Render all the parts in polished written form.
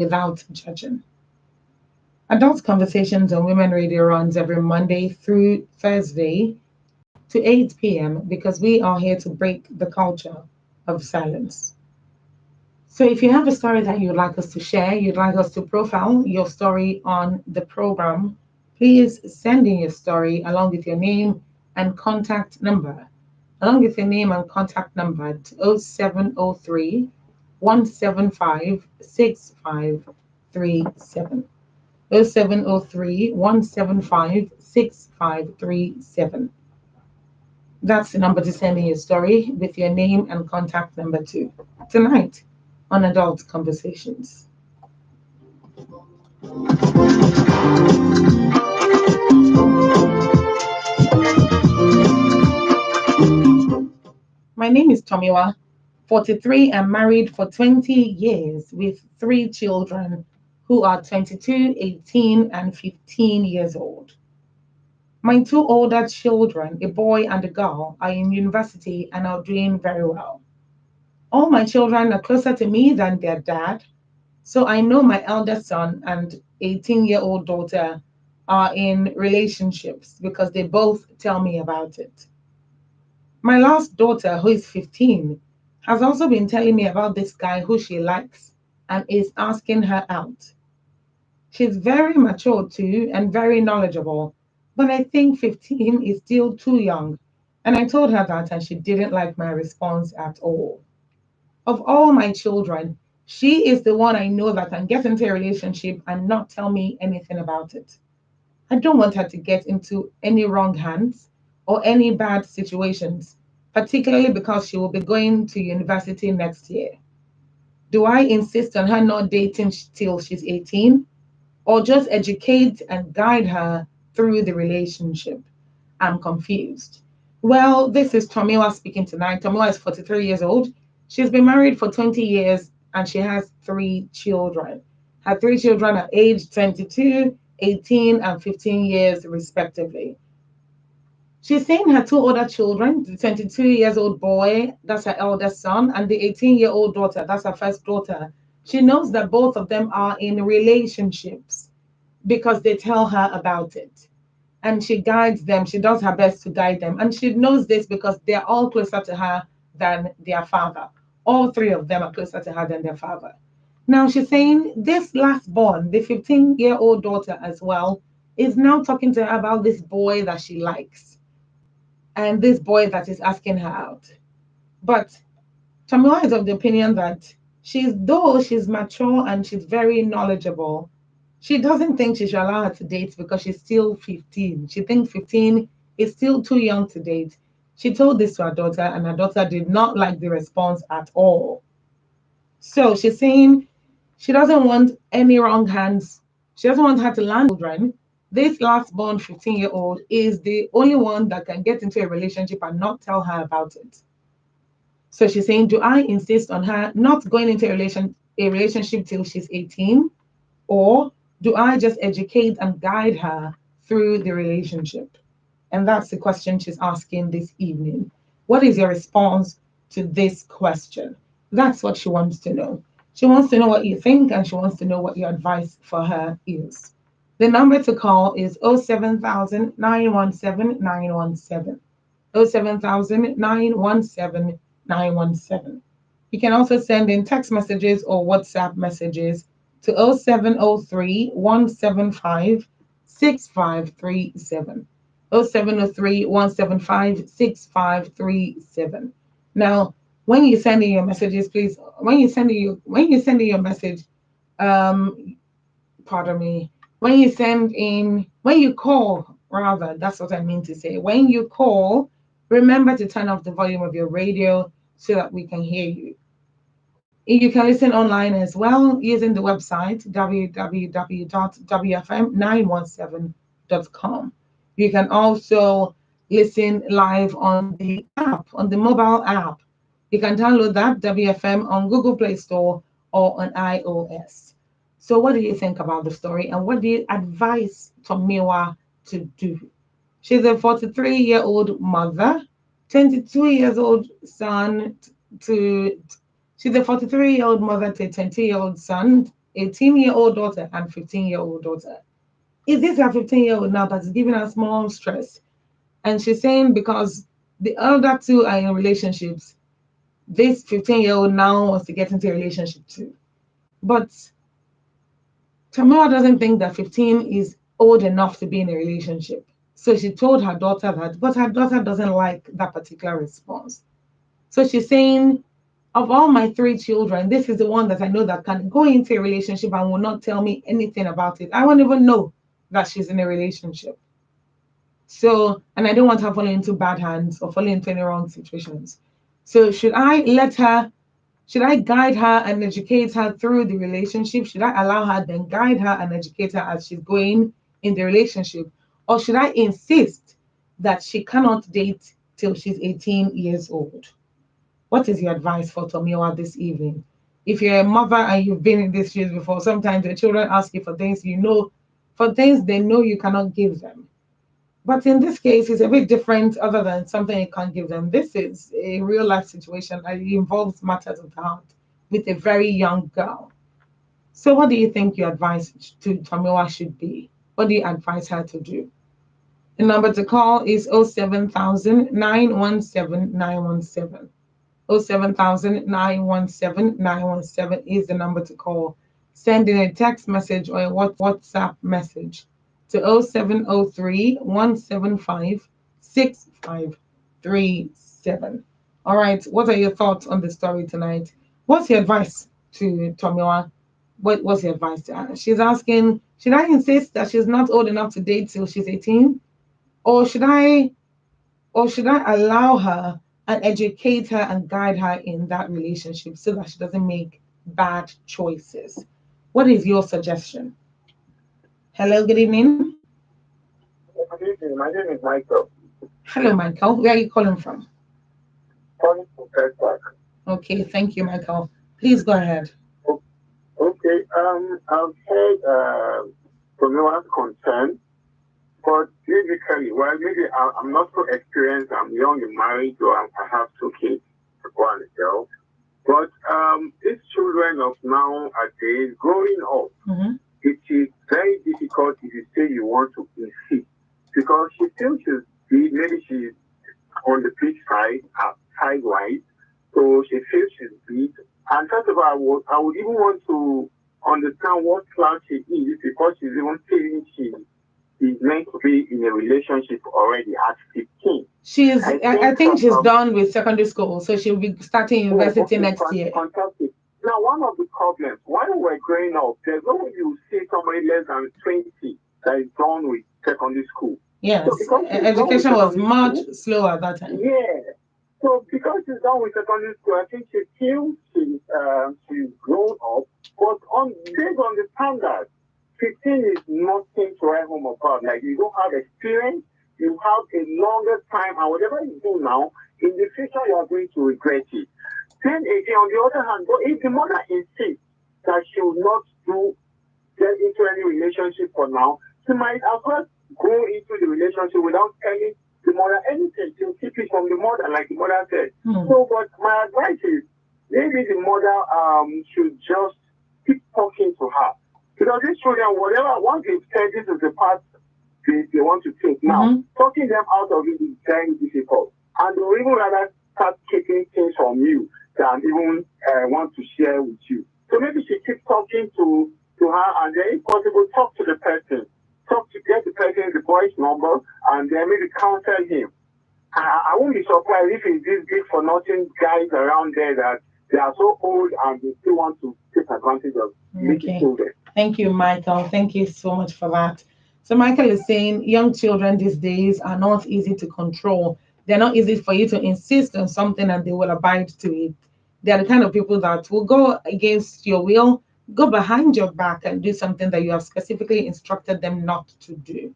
without judging. Adult Conversations on Women Radio runs every Monday through Thursday to 8 p.m. because we are here to break the culture of silence. So if you have a story that you'd like us to share, you'd like us to profile your story on the program, please send in your story along with your name and contact number. Along with your name and contact number to 0703 175 6537. 0703 175 6537. That's the number to send in your story with your name and contact number too. Tonight on Adult Conversations. My name is Tomiwa, 43 and married for 20 years with three children who are 22, 18, and 15 years old. My two older children, a boy and a girl, are in university and are doing very well. All my children are closer to me than their dad, so I know my eldest son and 18-year-old daughter are in relationships because they both tell me about it. My last daughter, who is 15, has also been telling me about this guy who she likes and is asking her out. She's very mature too and very knowledgeable, but I think 15 is still too young. And I told her that, and she didn't like my response at all. Of all my children, she is the one I know that can get into a relationship and not tell me anything about it. I don't want her to get into any wrong hands or any bad situations, particularly because she will be going to university next year. Do I insist on her not dating till she's 18 or just educate and guide her through the relationship? I'm confused. Well, this is Tomiwa speaking tonight. Tomiwa is 43 years old. She's been married for 20 years and she has three children. Her three children are aged 22, 18, and 15 years, respectively. She's saying her two older children, the 22 years old boy, that's her eldest son, and the 18-year-old daughter, that's her first daughter. She knows that both of them are in relationships because they tell her about it. And she guides them. She does her best to guide them. And she knows this because they're all closer to her than their father. All three of them are closer to her than their father. Now she's saying this last born, the 15-year-old daughter as well, is now talking to her about this boy that she likes and this boy that is asking her out. But Tamila is of the opinion that though she's mature and she's very knowledgeable, she doesn't think she should allow her to date because she's still 15. She thinks 15 is still too young to date. She told this to her daughter, and her daughter did not like the response at all. So she's saying she doesn't want any wrong hands. She doesn't want her to land children. This last born 15-year-old is the only one that can get into a relationship and not tell her about it. So she's saying, do I insist on her not going into a relationship till she's 18? Or do I just educate and guide her through the relationship? And that's the question she's asking this evening. What is your response to this question? That's what she wants to know. She wants to know what you think and she wants to know what your advice for her is. The number to call is 07000 917 917. 07000 917 917. You can also send in text messages or WhatsApp messages to 0703 175 6537. 0703 175 6537. Now, when you send in your messages, please, when you send in your message, um, pardon me, when you call, rather, that's what I mean to say. When you call, remember to turn off the volume of your radio so that we can hear you. You can listen online as well using the website www.wfm917.com. You can also listen live on the app, on the mobile app. You can download that WFM on Google Play Store or on iOS. So what do you think about the story and what do you advise Tomiwa to do? She's a 43-year-old mother, 22 years old son to she's a 43-year-old mother to a 20-year-old son, 18-year-old daughter and 15-year-old daughter. Is this her 15-year-old now that's giving her small stress? And she's saying because the other two are in relationships, this 15-year-old now wants to get into a relationship too. But Tamara doesn't think that 15 is old enough to be in a relationship. So she told her daughter that, but her daughter doesn't like that particular response. So she's saying, of all my three children, this is the one that I know that can go into a relationship and will not tell me anything about it. I won't even know that she's in a relationship. So, and I don't want her falling into bad hands or falling into any wrong situations. So, should I guide her and educate her through the relationship? Should I allow her then guide her and educate her as she's going in the relationship? Or should I insist that she cannot date till she's 18 years old? What is your advice for Tomiwa this evening? If you're a mother and you've been in this shoes before, sometimes the children ask you for things for things they know you cannot give them. But in this case, it's a bit different other than something you can't give them. This is a real life situation and it involves matters of the heart with a very young girl. So what do you think your advice to Tomiwa should be? What do you advise her to do? The number to call is 07000 917 917. 07000 917 917 is the number to call. Send in a text message or a WhatsApp message to 0703 175 6537. All right, what are your thoughts on the story tonight? What's your advice to Tomiwa? What's your advice to her? She's asking, should I insist that she's not old enough to date till she's 18? Or should I allow her and educate her and guide her in that relationship so that she doesn't make bad choices? What is your suggestion? Hello, good evening. Good evening. My name is Michael. Hello, Michael. Where are you calling from? Calling from Fairfax. Okay, thank you, Michael. Please go ahead. Okay. I've heard from your concern, but basically, well, maybe I'm not so experienced. I'm young in marriage, or I have two kids, a boy and a girl. But these children of nowadays growing up, Mm-hmm. it is very difficult if you say you want to insist because she feels maybe she's on the big side, sidewise, so she feels she's big. And first of all, I would even want to understand what class she is because she's even feeling she is meant to be in a relationship already at 15. I think she's done with secondary school, so she'll be starting university okay, next year. fantastic. Now, one of the problems, when we were growing up, there's no way you see somebody less than 20 that is done with secondary school. Yes, So because education was much slower at that time. yeah. So because she's done with secondary school, I think she feels she's grown up. But based on the standard, 15 is nothing to write home about. Like you don't have experience, you have a longer time, and whatever you do now, in the future you are going to regret it. Then again, on the other hand, but if the mother insists that she will not get into any relationship for now, she might as well go into the relationship without telling the mother anything. She'll keep it from the mother, like the mother said. So, but my advice is maybe the mother should just keep talking to her. Because these children, whatever, once they've said this is the path they want to take, now, talking them out of it is very difficult. And they'll even rather start taking things from you than even want to share with you. So maybe she keeps talking to her and then if possible talk to the person. Talk to get the person the boy's number and then maybe counsel him. I won't be surprised if it's these big for nothing guys around there that they are so old and they still want to take advantage of little children. Thank you, Michael. Thank you so much for that. So Michael is saying young children these days are not easy to control. They're not easy for you to insist on something and they will abide to it. They're the kind of people that will go against your will, go behind your back and do something that you have specifically instructed them not to do.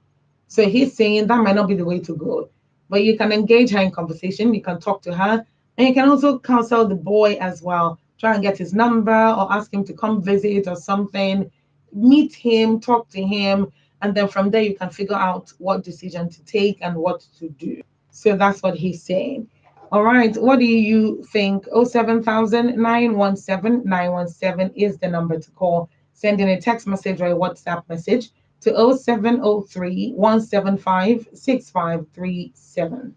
So he's saying that might not be the way to go. But you can engage her in conversation, you can talk to her, and you can also counsel the boy as well. Try and get his number or ask him to come visit or something. Meet him, talk to him, and then from there you can figure out what decision to take and what to do. So that's what he's saying. All right, what do you think? 07000 917 917 is the number to call. send in a text message or a WhatsApp message to 0703 175 6537.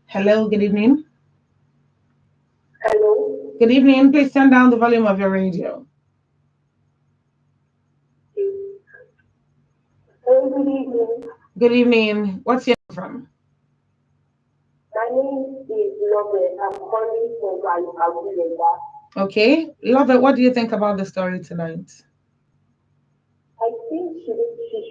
Hello, good evening. Hello. Good evening. Please turn down the volume of your radio. Hello, good evening. Good evening. What's your name from? My name is Lovett. I'm calling from Abuja. Okay. Love it. What do you think about the story tonight? I think she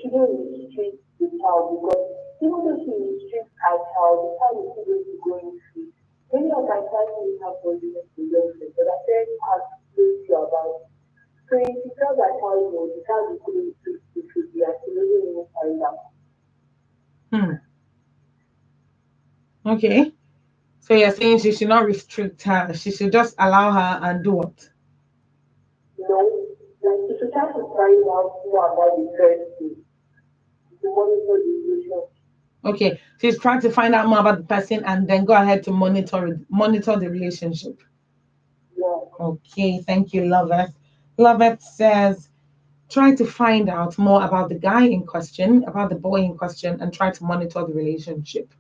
shouldn't restrict the child because even though she restricts her child, the child is still going to go in free. Many of my classes have forgiveness to them, but I said ask you about. So if you tell that child no, the child is going to be actually even find out. Okay. So you're saying she should not restrict her. She should just allow her and do what? No, like if you try to find out more about the first thing, the monitor the relationship. Okay. She's trying to find out more about the person and then go ahead to monitor the relationship. Yeah. Okay. Thank you, Loveth. Loveth says, try to find out more about the guy in question, about the boy in question, and try to monitor the relationship.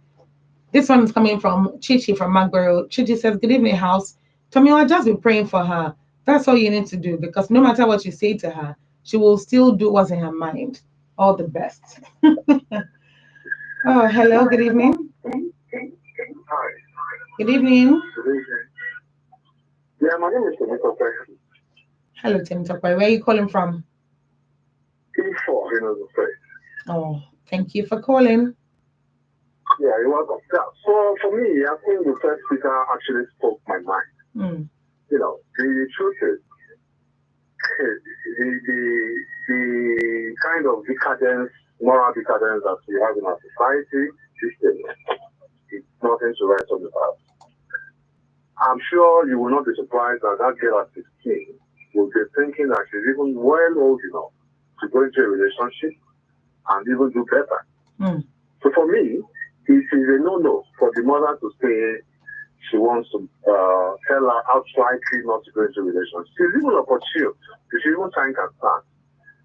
This one is coming from Chichi from Magboro. Chichi says, good evening, house. Tomiwa, just be praying for her. That's all you need to do because no matter what you say to her, she will still do what's in her mind. All the best. Oh, hello. Good evening. Hi. Good evening. Yeah, my name is Temitope. Hello, Tim Tokwe. Where are you calling from? P4, the face. Oh, thank you for calling. Yeah, you're welcome. Yeah, so for me, I think the first speaker actually spoke my mind. The truth is, the kind of decadence, moral decadence that we have in our society system is nothing to write home about. I'm sure you will not be surprised that that girl at 16 will be thinking that she's even well old enough to go into a relationship and even do better. So for me, it is a no-no for the mother to say she wants to tell her outrightly not to go into a relationship. She's even opportune. She should even thank her son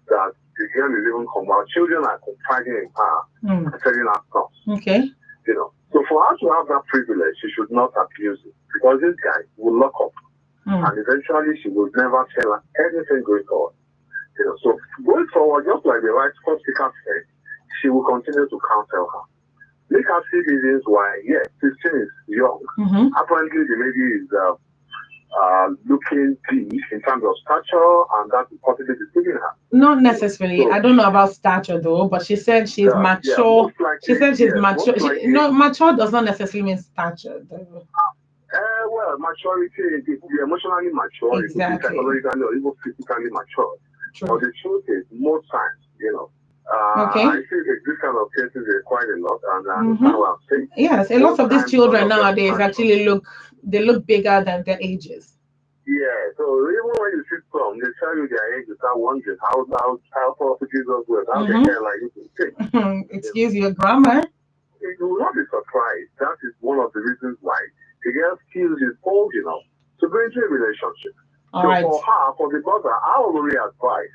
that the girl is even come out. Children are confiding in her and telling her stuff. Okay. So for her to have that privilege, she should not abuse it because this guy will lock up and eventually she will never tell her anything going forward. So going forward, just like the right first speaker said, she will continue to counsel her. Make her see reasons why, yes, 15 is young. Apparently, the lady is looking deep in terms of stature, and that is possibly deceiving her. Not necessarily. So, I don't know about stature though, but she said she's mature. She said she's mature. Mature does not necessarily mean stature. Though. Well, maturity is emotionally mature. Exactly. It could be psychologically or even physically mature. True. But the truth is, most times, okay. I see that this kind of cases is quite a lot, and that's what I'm saying. Yes, a lot of these children nowadays actually look bigger than their ages. Yeah, so even when you sit from, they tell you their age, you start wondering how Jesus was, how they care like you can think. Excuse your grammar. You will not be surprised. That is one of the reasons why the girl feels is old enough to go into a relationship. All right. For her, for the mother, I will really advise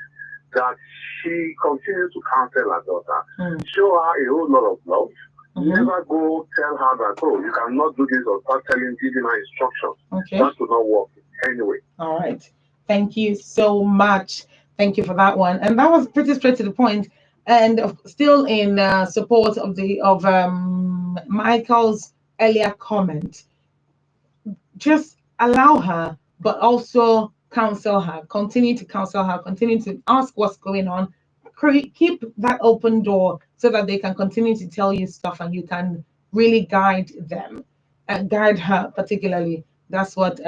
that she continues to counsel her daughter, show her a whole lot of love. Never go tell her that, oh, you cannot do this or start giving her instructions. Okay. That will not work anyway. All right. Thank you so much. Thank you for that one. And that was pretty straight to the point. And still in support of Michael's earlier comment, just allow her, but also counsel her. Continue to counsel her. Continue to ask what's going on. Keep that open door so that they can continue to tell you stuff and you can really guide them and guide her particularly. That's what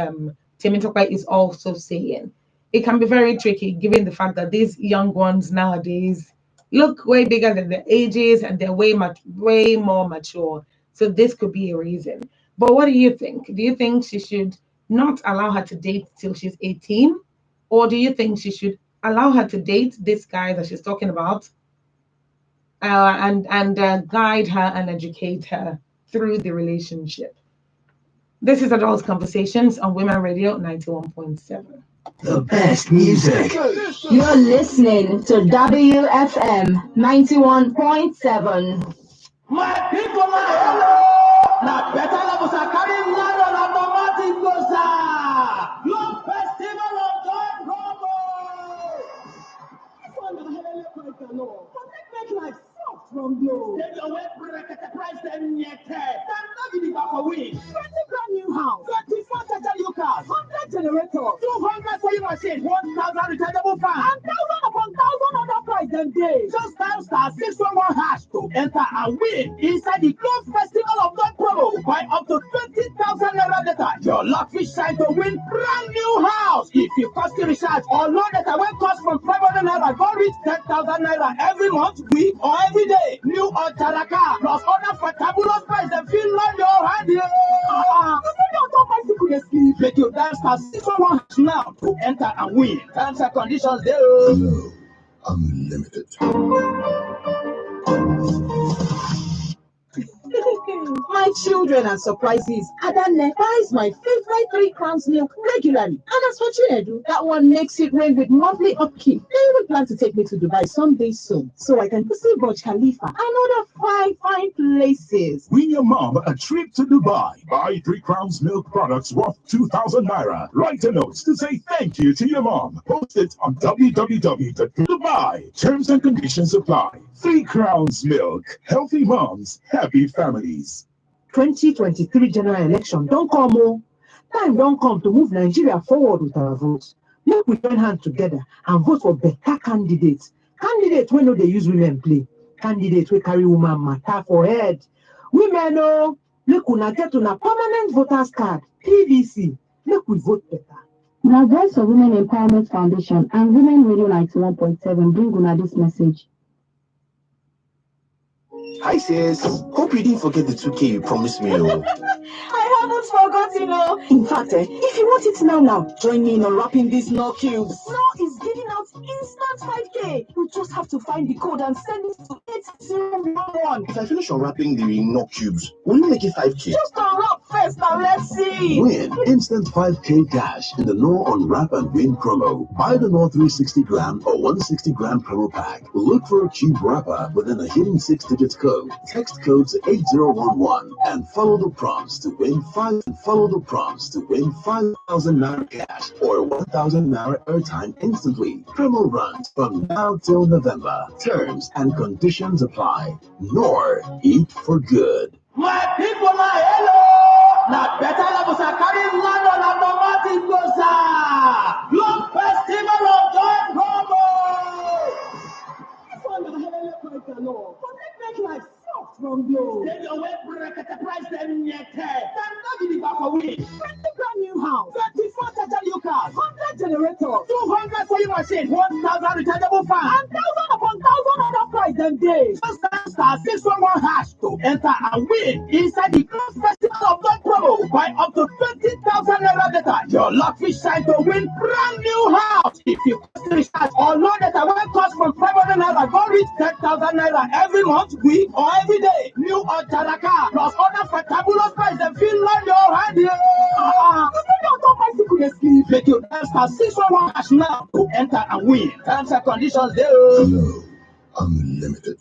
Temitope is also saying. It can be very tricky given the fact that these young ones nowadays look way bigger than their ages and they're way more mature. So this could be a reason. But what do you think? Do you think she should not allow her to date till she's 18? Or do you think she should allow her to date this guy that she's talking about and guide her and educate her through the relationship? This is Adults Conversations on Women Radio 91.7. The best music. You're listening to WFM 91.7. My people are hello. Now better levels are carrying land on automatic goza. Love festival of joy promo. This one is hello quite a lot. Make life soft from you. Then your way break at the price then yet. Then not give it back for we. 20 brand new house. 24 total cars. 100 generators. 200 sewing machine. 1,000 rechargeable fan. And thousand upon thousand other price them day. Just dial star 611 hash to enter and win inside the Globe Festival of God promo. Buy up to 20,000 naira data. Your luck fish shine to win brand new house. If you cost recharge or loan data when cost from 500 naira, go reach 10,000 naira every month, week, or every day. New or Taraka plus other fantabulous price and feel like your hand. Make your dance star 611 hash now to enter and win. Terms and conditions there. Hello, Unlimited. My children and surprises. Adane buys my favorite 3 Crowns milk regularly. And as for Chinedu, that one makes it rain with monthly upkeep. They even plan to take me to Dubai someday soon, so I can see Burj Khalifa and other fine places. Win your mom a trip to Dubai. Buy 3 Crowns milk products worth 2,000 naira. Write a note to say thank you to your mom. Post it on www.dubai. Terms and conditions apply. 3 Crowns milk. Healthy moms, happy families. 2023 general election don't come more. Time don't come to move Nigeria forward with our votes. Make we join hands together and vote for better candidates. Candidates wey no dey use women play. Candidates wey carry woman matter for head. Women oh, make una get una permanent voters card, PVC. Make we vote better. The Voice of Women Empowerment Foundation and Women Radio 91.7 bring una this message. Hi sis, hope you didn't forget the 2K you promised me. Oh. I haven't forgotten, oh. In fact, if you want it now, join me in unwrapping these Knorr cubes. Knorr is giving out instant 5K. You just have to find the code and send it to 8011. If I finish unwrapping the Knorr cubes, will you make it 5K? Just unwrap first and let's see. Win instant 5K cash in the Knorr Unwrap and Win promo. Buy the Knorr 360 gram or 160 gram promo pack. Look for a cube wrapper within a hidden 6-digit code. Text code to 8011 and follow the prompts to win 5,000 naira cash or 1,000 naira airtime instantly. Promo runs from now till November. Terms and conditions apply. Knorr, eat for good. My people are hello. Now better levels are carrying land on automatic goza. Love festival of joy promo. This one is hello quite a lot. Make life soft from you. Then your way break at the price then yet. Then not give it back for we. 20 brand new house. 24 total cars. 100 generators. 200 sewing machine. 1,000 rechargeable fan. And thousand upon thousand other price them days. Just dial star 611 hash to enter and win inside the Globe Festival of God promo. Buy up to 20,000 naira data. Your luck fish shine to win brand new house. If you cost recharge or loan data when cost from 500 naira, go reach 10,000 naira every month, week, or every day. New or Taraka plus other fantabulous price and feel like your hand. Make your dance star 611 hash now to enter and win. Terms and conditions there. Hello, Unlimited.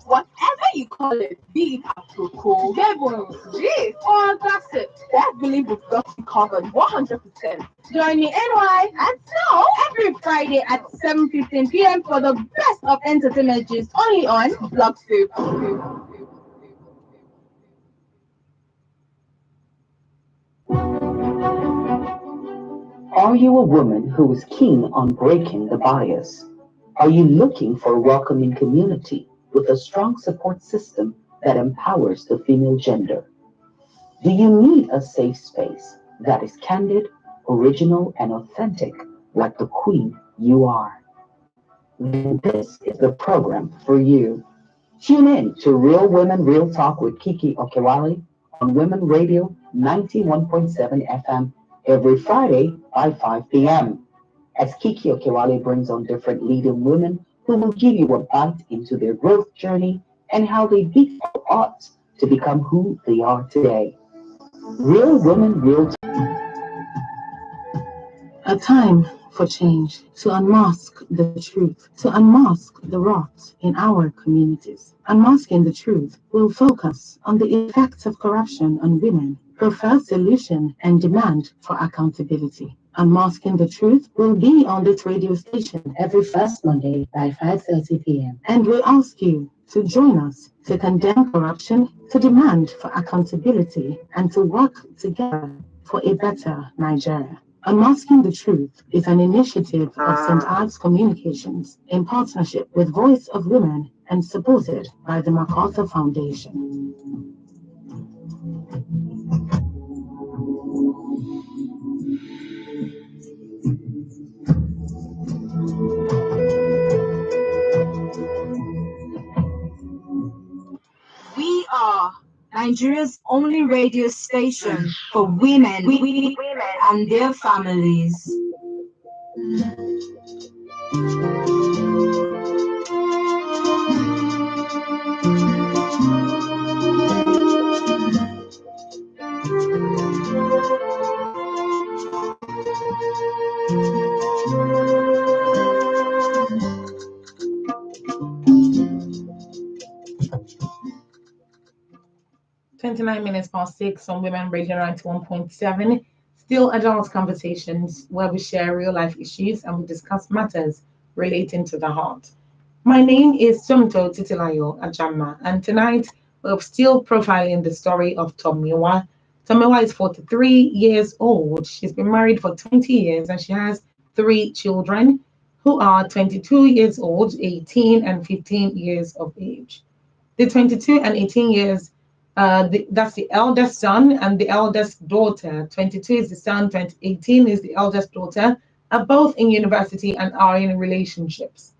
Whatever you call it, be it apropos, devils, gist, or gossip, that Billy Book got you covered 100%. Join me NY and Snow every Friday at 7:15 p.m. for the best of entertainment gist only on Blogscope. Are you a woman who is keen on breaking the bias? Are you looking for a welcoming community with a strong support system that empowers the female gender? Do you need a safe space that is candid, original, and authentic like the queen you are? Then this is the program for you. Tune in to Real Women Real Talk with Kiki Okewale on Women Radio 91.7 FM every Friday by 5 p.m. as Kiki Okewale brings on different leading women who will give you a bite into their growth journey and how they beat all odds to become who they are today. Real Women, Real A time for change, to unmask the truth, to unmask the rot in our communities. Unmasking the truth will focus on the effects of corruption on women, profile solution, and demand for accountability. Unmasking the Truth will be on this radio station every first Monday by 5:30 p.m. And we ask you to join us to condemn corruption, to demand for accountability, and to work together for a better Nigeria. Unmasking the Truth is an initiative of St. Ives Communications in partnership with Voice of Women and supported by the MacArthur Foundation. We are Nigeria's only radio station for women and their families. 29 minutes past 6 on Women Radio 91.7. Still adult conversations where we share real life issues and we discuss matters relating to the heart. My name is Somto Titilayo Ajama, and tonight we're still profiling the story of Tomiwa. Tomiwa is 43 years old. She's been married for 20 years and she has 3 children who are 22 years old, 18, and 15 years of age. The 22 and 18 years, that's the eldest son and the eldest daughter. 22 is the son, 18 is the eldest daughter, are both in university and are in relationships.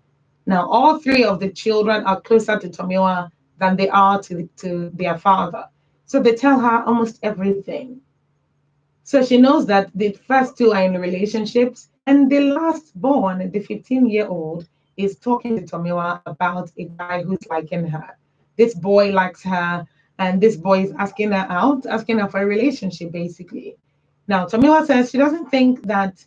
Now, all 3 of the children are closer to Tomiwa than they are to their father. So they tell her almost everything. So she knows that the first 2 are in relationships, and the last born, the 15-year-old, is talking to Tomiwa about a guy who's liking her. This boy likes her, and this boy is asking her out, asking her for a relationship, basically. Now, Tomiwa says she doesn't think that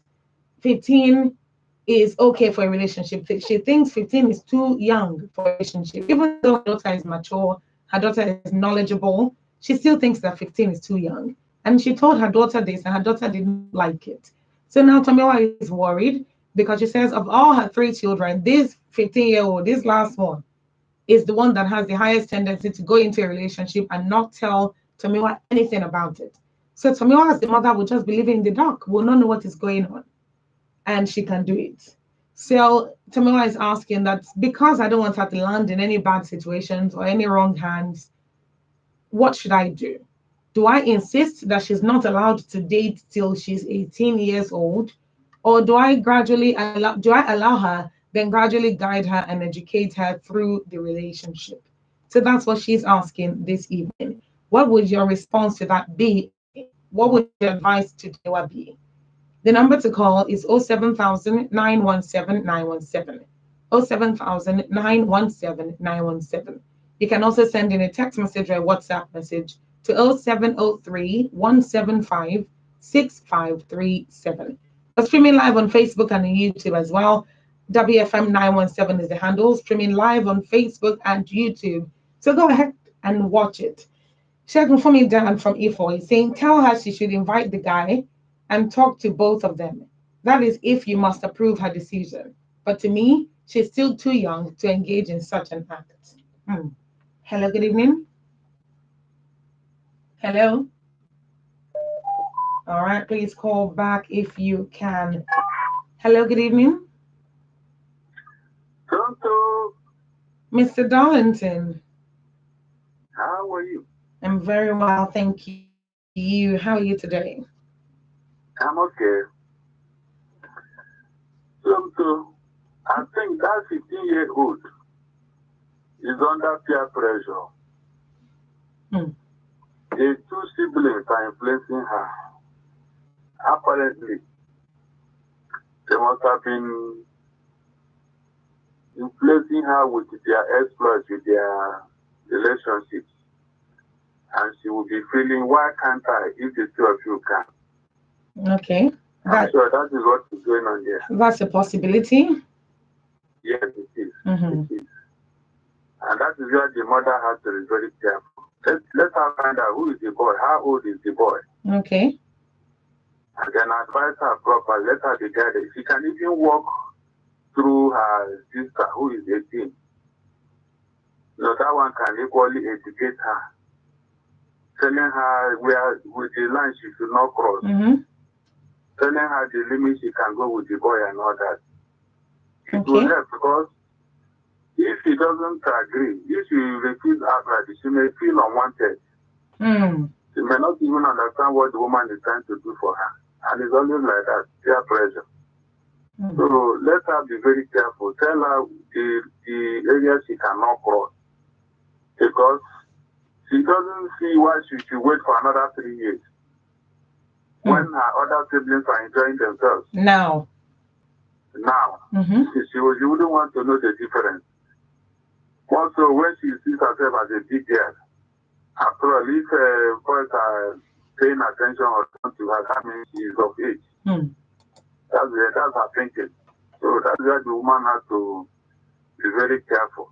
15 is okay for a relationship. She thinks 15 is too young for a relationship. Even though her daughter is mature, her daughter is knowledgeable, she still thinks that 15 is too young. And she told her daughter this, and her daughter didn't like it. So now Tomiwa is worried because she says of all her 3 children, this 15-year-old, this last one, is the one that has the highest tendency to go into a relationship and not tell Tomiwa anything about it. So Tomiwa, as the mother, will just be living in the dark, will not know what is going on, and she can do it. So Tomiwa is asking that because I don't want her to land in any bad situations or any wrong hands, what should I do? Do I insist that she's not allowed to date till she's 18 years old? Or do I allow her, then gradually guide her and educate her through the relationship? So that's what she's asking this evening. What would your response to that be? What would your advice to Dewa be? The number to call is 07000 917 917. 07000 917 917. You can also send in a text message or a WhatsApp message to 0703 175 6537. We're streaming live on Facebook and on YouTube as well. WFM 917 is the handle, streaming live on Facebook and YouTube. So go ahead and watch it. Shegun Fumi Dan from E4 is saying, tell her she should invite the guy and talk to both of them. That is if you must approve her decision. But to me, she's still too young to engage in such an act. Hello, good evening. Hello. All right, please call back if you can. Hello, good evening. Pronto. Mr. Darlington. How are you? I'm very well, thank you. How are you today? I'm okay. Pronto. I think that 15-year-old is under peer pressure. The 2 siblings are influencing her. Apparently, they must have been influencing her with their exploits, with their relationships. And she will be feeling, why can't I if the two of you can? Okay. I'm sure that is what is going on there. That's a possibility. Yes, it is. Mm-hmm. It is. And that is where the mother has to be very careful. Let her find out who is the boy, how old is the boy. Okay. And then advise her properly, let her be guided. She can even walk through her sister who is 18. So that one can equally educate her, telling her where with the line she should not cross, telling her the limit she can go with the boy and all that. It will help, because if she doesn't agree, if she refuses outright, she may feel unwanted. She may not even understand what the woman is trying to do for her. And it's always like that, peer pressure. So let her be very careful. Tell her the area she cannot cross. Because she doesn't see why she should wait for another 3 years when her other siblings are enjoying themselves. Now. She wouldn't want to know the difference. Also, when she sees herself as a big girl, after all, if boys are paying attention or something to her, that means she is of age. That's her thinking. So that's why the woman has to be very careful.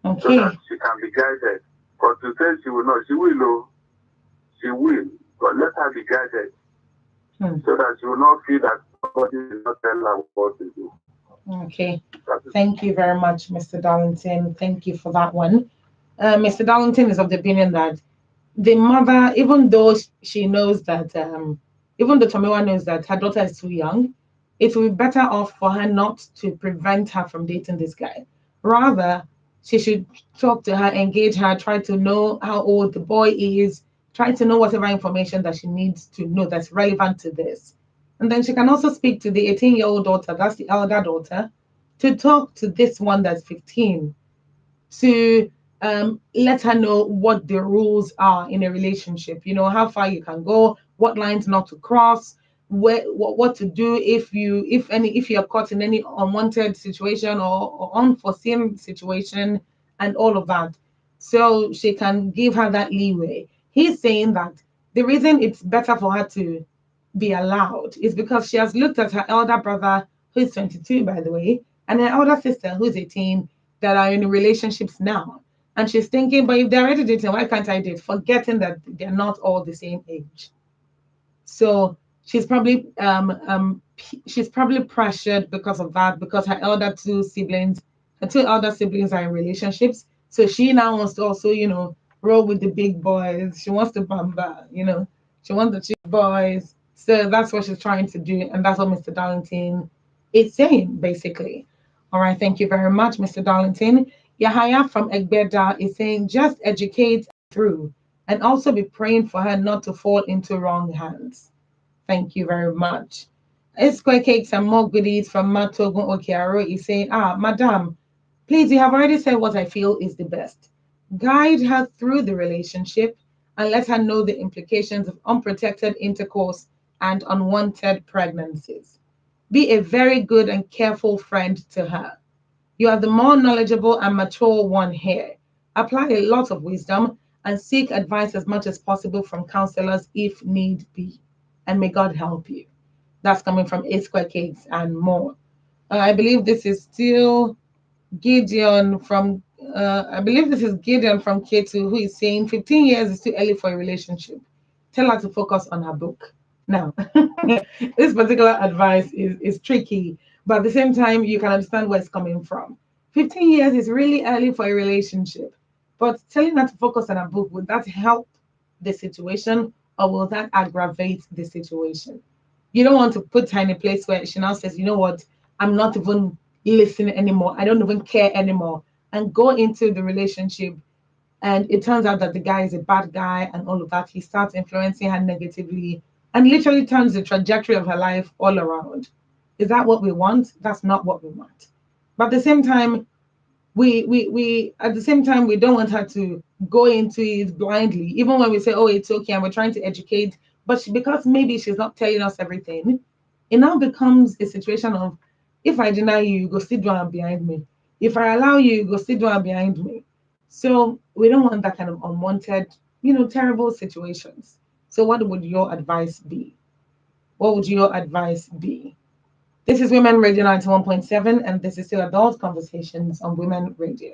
So that she can be guided. But to say she will not, she will, but let her be guided. So that she will not feel that somebody will not tell her what to do. Okay. Thank you very much, Mr. Darlington. Thank you for that one. Mr. Darlington is of the opinion that the mother, even though she knows that, even though Tomiwa knows that her daughter is too young, it will be better off for her not to prevent her from dating this guy. Rather, she should talk to her, engage her, try to know how old the boy is, try to know whatever information that she needs to know that's relevant to this. And then she can also speak to the 18-year-old daughter, that's the elder daughter, to talk to this one that's 15, to let her know what the rules are in a relationship, you know, how far you can go, what lines not to cross, what to do if you're caught in any unwanted situation or unforeseen situation and all of that. So she can give her that leeway. He's saying that the reason it's better for her to be allowed is because she has looked at her elder brother, who is 22, by the way, and her elder sister, who is 18, that are in relationships now. And she's thinking, but if they're already dating, why can't I date? Forgetting that they're not all the same age. So she's probably pressured because of that, because her two elder siblings are in relationships. So she now wants to also, you know, roll with the big boys. She wants to bamba, you know, she wants the chick boys. So that's what she's trying to do. And that's what Mr. Darlington is saying, basically. All right, thank you very much, Mr. Darlington. Yahaya from Egbeda is saying, just educate through and also be praying for her not to fall into wrong hands. Thank you very much. Square Cakes and More Goodies from Matogun Okiaro is saying, Madam, please, you have already said what I feel is the best. Guide her through the relationship and let her know the implications of unprotected intercourse and unwanted pregnancies. Be a very good and careful friend to her. You are the more knowledgeable and mature one here. Apply a lot of wisdom and seek advice as much as possible from counselors if need be. And may God help you. That's coming from A-Square Cakes and More. I believe this is still Gideon from K2, who is saying 15 years is too early for a relationship. Tell her to focus on her book. Now, this particular advice is tricky, but at the same time, you can understand where it's coming from. 15 years is really early for a relationship, but telling her to focus on her book, would that help the situation or will that aggravate the situation? You don't want to put her in a place where she now says, you know what, I'm not even listening anymore. I don't even care anymore. And go into the relationship and it turns out that the guy is a bad guy and all of that. He starts influencing her negatively and literally turns the trajectory of her life all around. Is that what we want? That's not what we want. But at the same time, we don't want her to go into it blindly, even when we say, oh, it's okay, and we're trying to educate, but because maybe she's not telling us everything, it now becomes a situation of, if I deny you, you go sit down behind me. If I allow you, you go sit down behind me. So we don't want that kind of unwanted terrible situations. So what would your advice be? What would your advice be? This is Women Radio 91.7, and this is still Adult Conversations on Women Radio.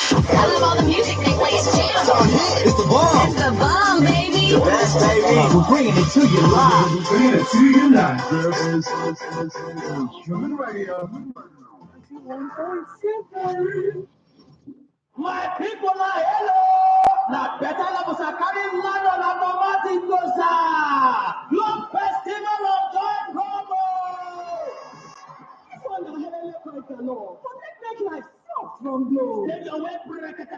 I love all the music they play. It's the bomb. It's the bomb, baby. The best, baby. We're bringing it to you live. We're bringing it to you live. This is Women Radio 91.7. My people are hello. Now better levels are coming land on a Martin Gosa. Long festival of joy promo. This one the heavenly Christ the Lord. Make life soft from glow. Take away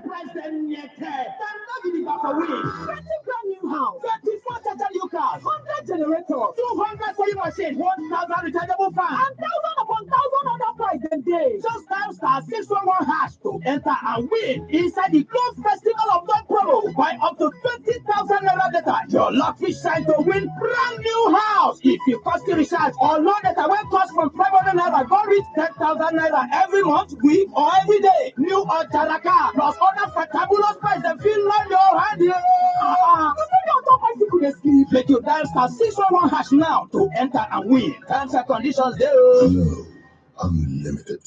price and yet. And not give it back away. 20 brand new house. 24 total cars. 100 generators. 200 sewing machines. 1,000 rechargeable fans. And thousand upon thousand other prize a day. Just dial *611# to enter and win inside the Globe Festival of God promo. Buy up to 20,000 naira data. Your luck will shine to win brand new house. If you cost to recharge or loan data will cost from 500 naira, go reach 10,000 naira every month, week, or every day. New or Taraka plus other fantabulous price and feel like your hand. Make you dial *611# now to enter and win. Terms and conditions there. Hello, Unlimited.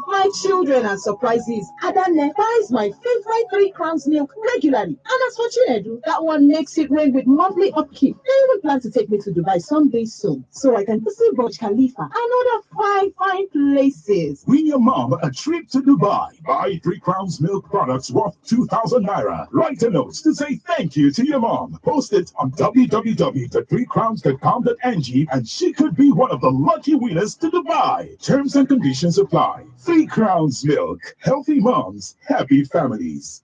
My children are surprises. Adane buys my favorite 3 Crowns milk regularly. And as for Chinedu, that one makes it rain with monthly upkeep. They even plan to take me to Dubai someday soon, so I can see Burj Khalifa and other fine places. Win your mom a trip to Dubai. Buy 3 Crowns milk products worth 2,000 naira. Write a note to say thank you to your mom. Post it on www.3crowns.com.ng and she could be one of the lucky winners to Dubai. Terms and conditions apply. 3 Crowns milk. Healthy moms, happy families.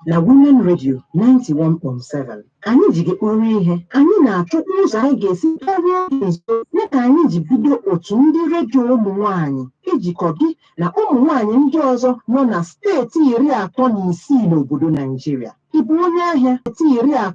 Na Women Radio 91.7. Anyị ji gị kpọrọ ihe. Anyị na-achọkwa ụzọ anyị ga-esi karịa gị nso ka anyị ji bido otu ndị redio ụmụ nwaanyị ijikọ gị na ụmụ nwaanyị ndị ọzọ nọ na steeti 36 n'obodo Naịjirịa. Ị bụ onye ahịa steeti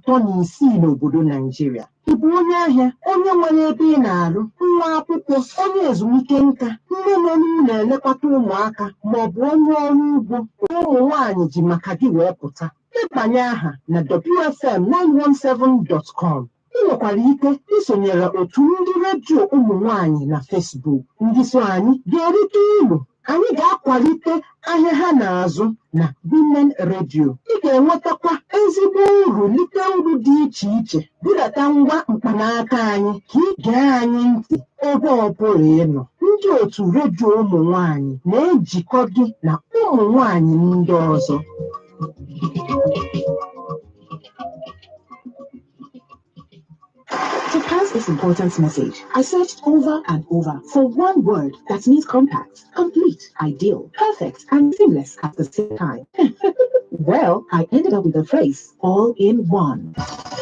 36 n'obodo Naịjirịa. Ị bụ onye ahịa, onye nwere ebe ị na-arụ, nwa akwụkwọ, onye ezumike nka, nne nọ n'ụlọ na-elekọta ụmụaka, ma ọ bụ onye ọrụ ugbo. Ụmụ nwaanyị ji maka gị wee pụta. Ịbanye aha na WFM917.com. Ị nwekwara ike isonyere otu ndị redio ụmụ nwaanyị na Facebook. Ndị so anyị ga-erite uru. Anyị ga-akwalite ahịa ha na-azụ na Women Radio. Ị ga-enwetakwa ezigbo uru lite uru dị iche iche. Budata ngwa mkpanaka anyị ka ị gee anyị ntị ebe ọ bụla ị nọ. Ndị otu redio ụmụ nwaanyị na-ejikọ gị na ụmụ nwaanyị ndị ọzọ. To pass this important message, I searched over and over for one word that means compact, complete, ideal, perfect, and seamless at the same time. Well, I ended up with the phrase, all in one.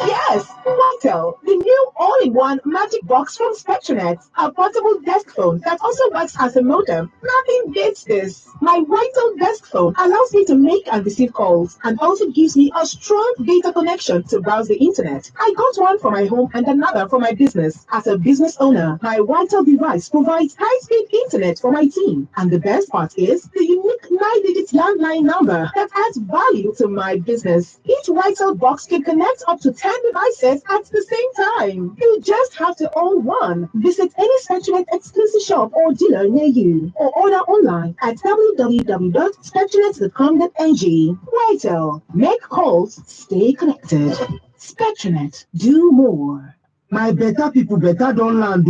Yes, Vital, the new all-in-one magic box from Spectranet, a portable desk phone that also works as a modem. Nothing beats this. My Vital desk phone allows me to make and receive calls and also gives me a strong data connection to browse the internet. I got one for my home and another for my business. As a business owner, my Vital device provides high-speed internet for my team. And the best part is the unique 9-digit landline number that adds value to my business. Each Vital box can connect up to 10 devices at the same time. You just have to own one. Visit any Spectranet exclusive shop or dealer near you or order online at www.spectranet.com.ng. Vital. Make calls, stay connected. Spectranet. Do more. My better people better don't land.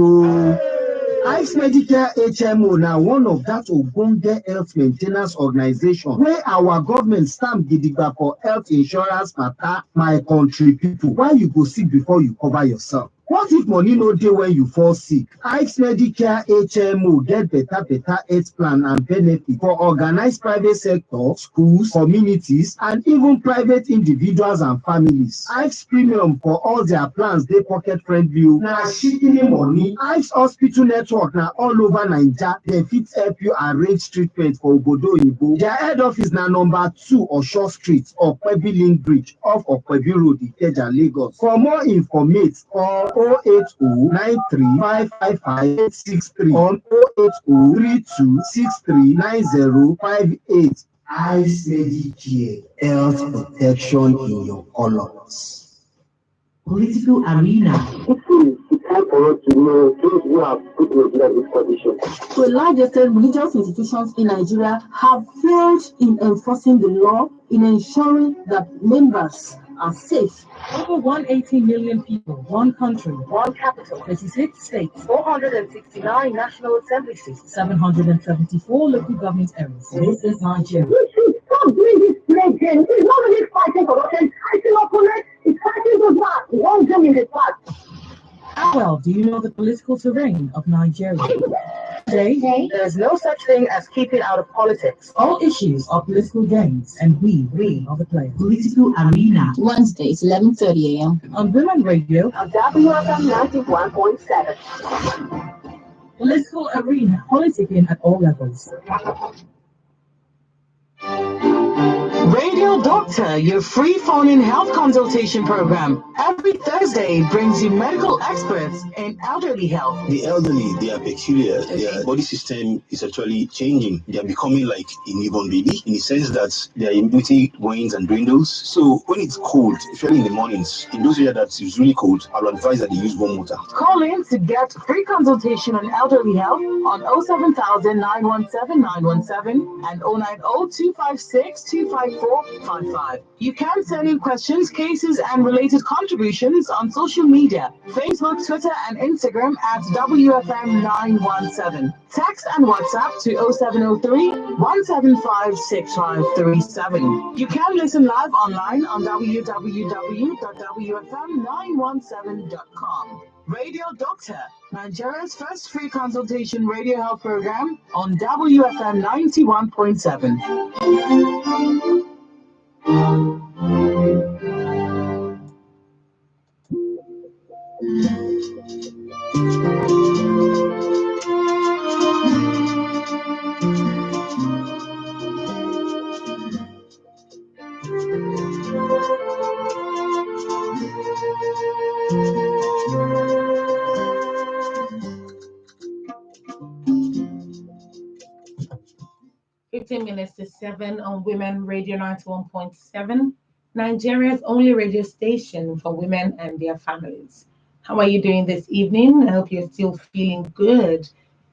Ice Medicare HMO now one of that ogbonge health maintenance organization where our government stamp gidigba for health insurance matter. My country people, why you go sick before you cover yourself? What if money no dey when you fall sick? Ice Medicare HMO get better health plan and benefit for organized private sector, schools, communities, and even private individuals and families. Ice premium for all their plans dey pocket friendly. Na shikini money. Ice hospital network na all over Naija. They fit help you arrange treatment for Obodo Oyibo. Their head office na number 2 Osho Street, Okpebi Link Bridge off Okpebi Road, Ikeja, Lagos. For more information or 08093555863 or 08032639058. Ice Medicare, health protection in your colors. Political arena. It's time for us to know those who have put Nigeria in this condition. To a large extent, religious institutions in Nigeria have failed in enforcing the law, in ensuring that members are safe. Over 180 million people, one country, one capital, 36 states, 469 national assembly seats, 774 local government areas. This is Nigeria. We should stop doing this play game. It's not really fighting corruption, fighting opponents, it's fighting those who are wrong them in the past. How well do you know the political terrain of Nigeria? Today, there is no such thing as keeping out of politics. All issues are political games, and we are the players. Political arena. Wednesdays, 11:30 a.m. On Women Radio, On WFM 91.7. political arena, politicking at all levels. Radio Doctor, your free phone-in health consultation program. Every Thursday brings you medical experts in elderly health. The elderly, they are peculiar. Their body system is actually changing. They are becoming like a newborn baby in the sense that their immunity wanes and dwindles. So when it's cold, especially in the mornings, in those areas that it's really cold, I'll advise that they use warm water. Call in to get free consultation on elderly health on 07000 917 917 and 090 256 25455. You can send in questions, cases, and related contributions on social media, Facebook, Twitter, and Instagram at WFM917. Text and WhatsApp to 0703 175 6537. You can listen live online on www.wfm917.com. Radio Doctor, Nigeria's first free consultation radio health program on WFM 91.7. Minutes to 7 on Women Radio 91.7, Nigeria's only radio station for women and their families. How are you doing this evening? I hope you're still feeling good.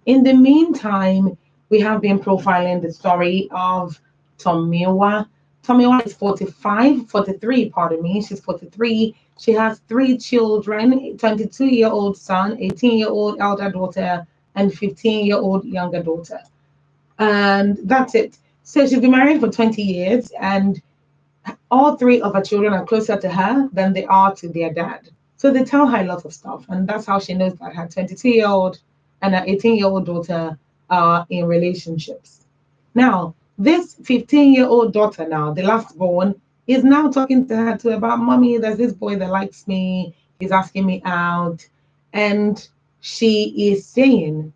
In the meantime, we have been profiling the story of Tomiwa. Tomiwa is 43, pardon me. She's 43. She has 3 children, a 22-year-old son, 18-year-old elder daughter, and 15-year-old younger daughter. And that's it. So she's been married for 20 years, and all 3 of her children are closer to her than they are to their dad. So they tell her a lot of stuff, and that's how she knows that her 22-year-old and her 18-year-old daughter are in relationships. Now, this 15-year-old daughter now, the last born, is now talking to her about, Mommy, there's this boy that likes me. He's asking me out. And she is saying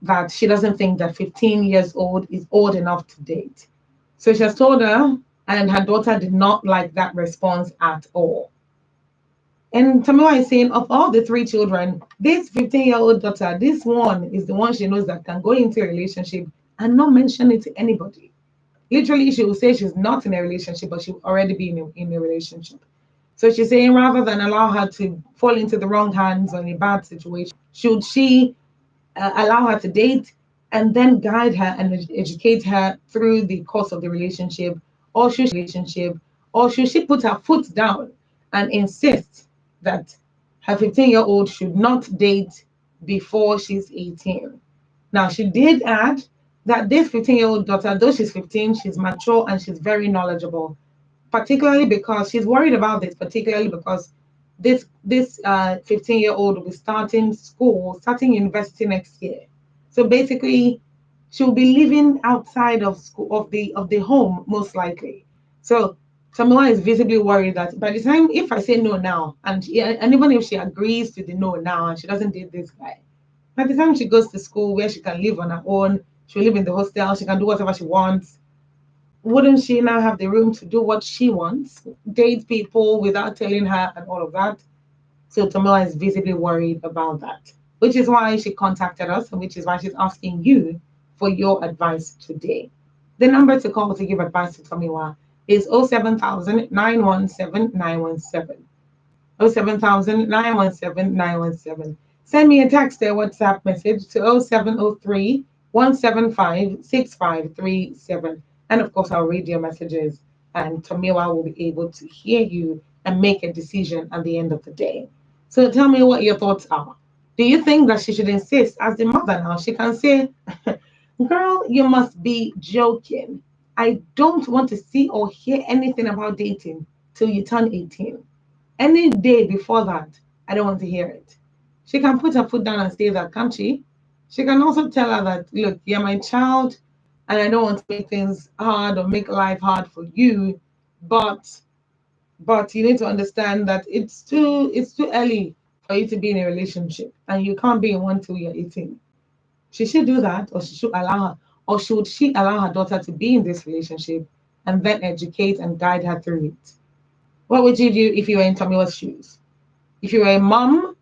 that she doesn't think that 15 years old is old enough to date. So she has told her, and her daughter did not like that response at all. And Tomiwa is saying, of all the 3 children, this 15-year-old daughter, this one is the one she knows that can go into a relationship and not mention it to anybody. Literally, she will say she's not in a relationship, but she'll already be in a relationship. So she's saying, rather than allow her to fall into the wrong hands or in a bad situation, should she allow her to date and then guide her and educate her through the course of the relationship, or should she put her foot down and insist that her 15-year-old should not date before she's 18? Now, she did add that this 15-year-old daughter, though she's 15, she's mature and she's very knowledgeable, particularly because she's worried about this, particularly because this 15-year-old will be starting university next year. So basically, she'll be living outside of school, of the home, most likely. So Tomiwa is visibly worried that by the time, if I say no now, and even if she agrees to the no now and she doesn't date this guy, by the time she goes to school where she can live on her own, she'll live in the hostel, she can do whatever she wants. Wouldn't she now have the room to do what she wants, date people without telling her and all of that? So Tomiwa is visibly worried about that, which is why she contacted us and which is why she's asking you for your advice today. The number to call to give advice to Tomiwa is 07000 917 917. 07000 917 917. Send me a text or WhatsApp message to 0703 175 6537. And of course, I'll read your messages and Tomiwa will be able to hear you and make a decision at the end of the day. So tell me what your thoughts are. Do you think that she should insist as the mother now? She can say, girl, you must be joking. I don't want to see or hear anything about dating till you turn 18. Any day before that, I don't want to hear it. She can put her foot down and say that, can't she? She can also tell her that, look, you're my child, and I don't want to make things hard or make life hard for you, but you need to understand that it's too early for you to be in a relationship, and you can't be in one till you're 18. She should do that, or she should allow her, or should she allow her daughter to be in this relationship and then educate and guide her through it? What would you do if you were in Tomiwa's shoes? If you were a mom,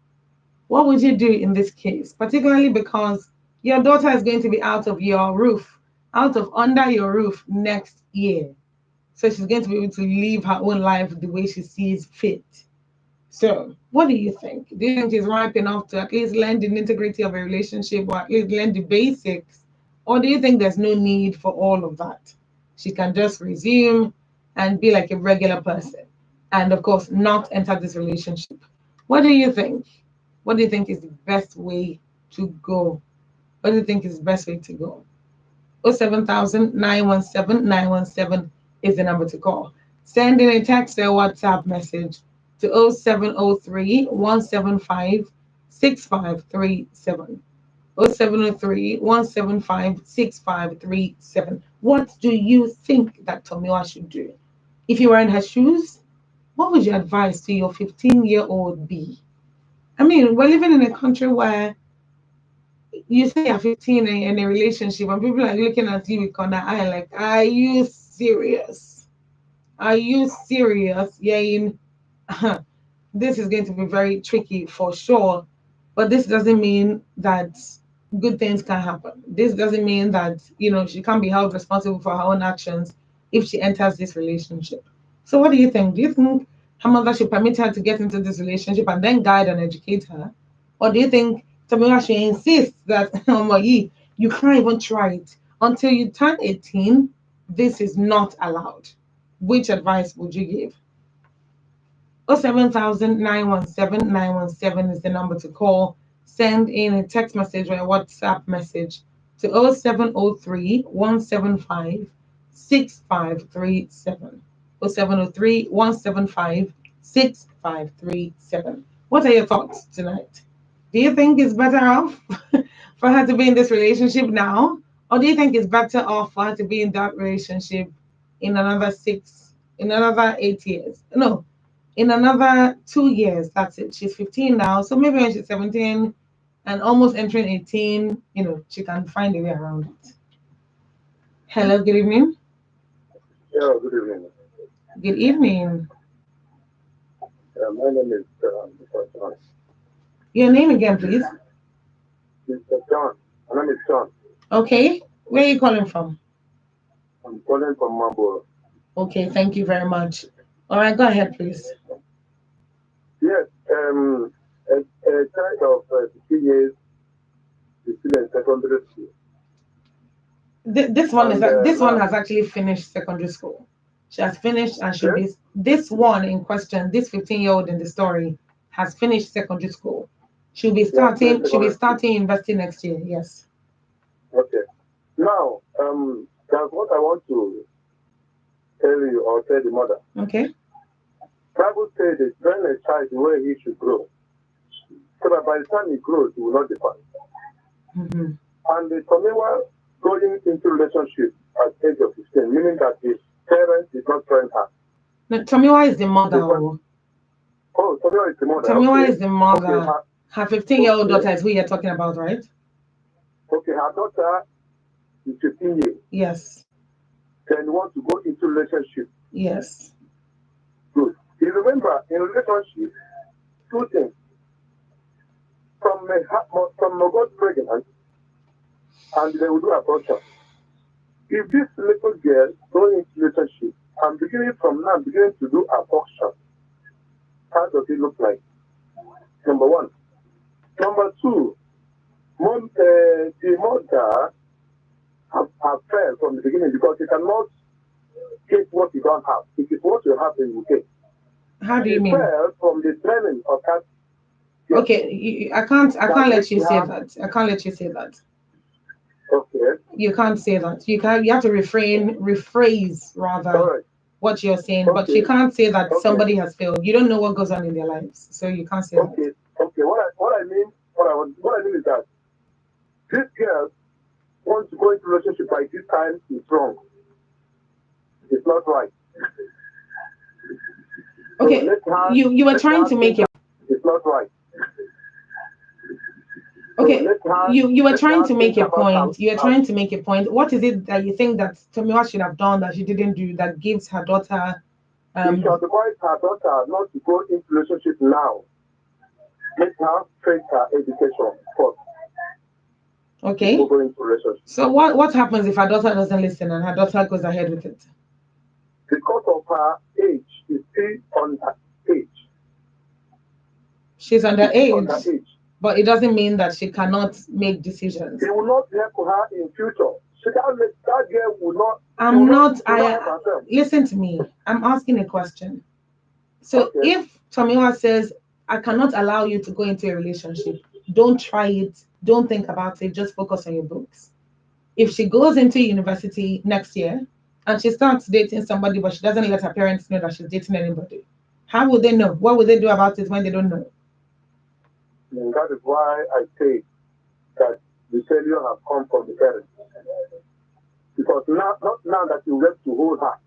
what would you do in this case? Particularly because your daughter is going to be out of your roof, out of under your roof next year. So she's going to be able to live her own life the way she sees fit. So, what do you think? Do you think she's ripe enough to at least learn the nitty-gritty of a relationship or at least learn the basics? Or do you think there's no need for all of that? She can just resume and be like a regular person and, of course, not enter this relationship. What do you think? What do you think is the best way to go? What do you think is the best way to go? 07000 917 917 is the number to call. Send in a text or WhatsApp message to 0703 175 6537. 0703 175 6537. What do you think that Tomiwa should do? If you were in her shoes, what would your advice to your 15-year-old be? I mean, we're living in a country where you say you're 15 and you're in a relationship, and people are looking at you with corner eye like, are you serious? Are you serious? Yeah, this is going to be very tricky for sure. But this doesn't mean that good things can happen. This doesn't mean that, she can't be held responsible for her own actions if she enters this relationship. So what do you think? Do you think her mother should permit her to get into this relationship and then guide and educate her? Or do you think Tomiwa should insist that, you can't even try it until you turn 18? This is not allowed. Which advice would you give? 07000 917 917 is the number to call. Send in a text message or a WhatsApp message to 0703 175 6537. 0703 175 6537. What are your thoughts tonight? Do you think it's better off for her to be in this relationship now? Or do you think it's better off for her to be in that relationship in another 8 years? No, in another 2 years. That's it. She's 15 now. So maybe when she's 17 and almost entering 18, she can find a way around it. Hello, good evening. Yeah, good evening. Good evening. My name is Mr. John. Your name again, please. Mr. John. My name is John. Okay. Where are you calling from? I'm calling from Marlborough. Okay, thank you very much. All right, go ahead, please. Yes, a child of 15 years is still in secondary school. This one has actually finished secondary school. She has finished and should be. This one in question, this 15-year-old in the story, has finished secondary school. She'll be starting. She'll be starting university next year. Yes. Okay. Now, that's what I want to tell you or tell the mother. Okay. Bible says that when a child where he should grow, so that by the time he grows, he will not depart. Mm-hmm. And the Tomiwa going into relationship at the age of 15, meaning that his parents did not train her. No, Tomiwa is the mother. Tomiwa is the mother. Tomiwa okay. is the mother. Okay. Her 15-year-old daughter is who you're talking about, right? Okay, her daughter is 15 years. Yes. Then want to go into relationship. Yes. Good. You remember, in relationship, two things. some may got pregnant and they will do abortion. If this little girl going into relationship and beginning to do abortion, how does it look like? Number one. Number two, the mother have failed from the beginning because you cannot get what you don't have. If it's what you have, then you get. How do you mean? Failed from the training of that. Okay, I can't let you say that. I can't let you say that. Okay. You can't say that. You have to rephrase rather what you're saying, but you can't say that somebody has failed. You don't know what goes on in their lives, so you can't say that. Okay. What I mean is that this girl wants to go into a relationship by this time is wrong. It's not right. Okay, so you were trying to make it. It's not right. Okay, you were trying to make a point. You were trying to make a point. What is it that you think that Tomiwa should have done that she didn't do that gives her daughter? She should advise her daughter not to go into relationship now. Let her face her education first. Okay. Go into relationship. So what happens if her daughter doesn't listen and her daughter goes ahead with it? Because of her age, she's still underage. She's underage. But it doesn't mean that she cannot make decisions. It will not help her in future. That girl will not. Listen to me. I'm asking a question. So if Tomiwa says, I cannot allow you to go into a relationship, don't try it. Don't think about it. Just focus on your books. If she goes into university next year and she starts dating somebody, but she doesn't let her parents know that she's dating anybody, how will they know? What will they do about it when they don't know? And that is why I say that the failure has come from the parents. Because not now that you have to hold her.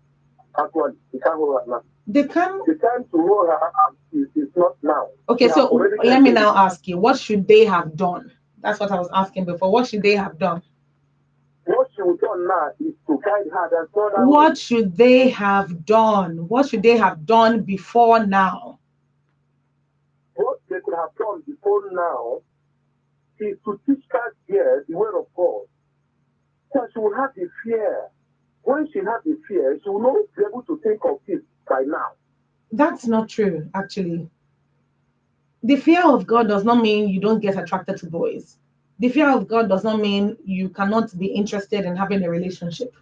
Actually, you can't hold her now. They can. The time to hold her is not now. Okay, so let me now ask you, what should they have done? That's what I was asking before. What should they have done? What she would do now is to guide her. What should they have done? What should they have done before now? What they could have done before now is to teach that girl the word of God. So she will have the fear. When she has the fear, she will not be able to think of it by now. That's not true, actually. The fear of God does not mean you don't get attracted to boys. The fear of God does not mean you cannot be interested in having a relationship.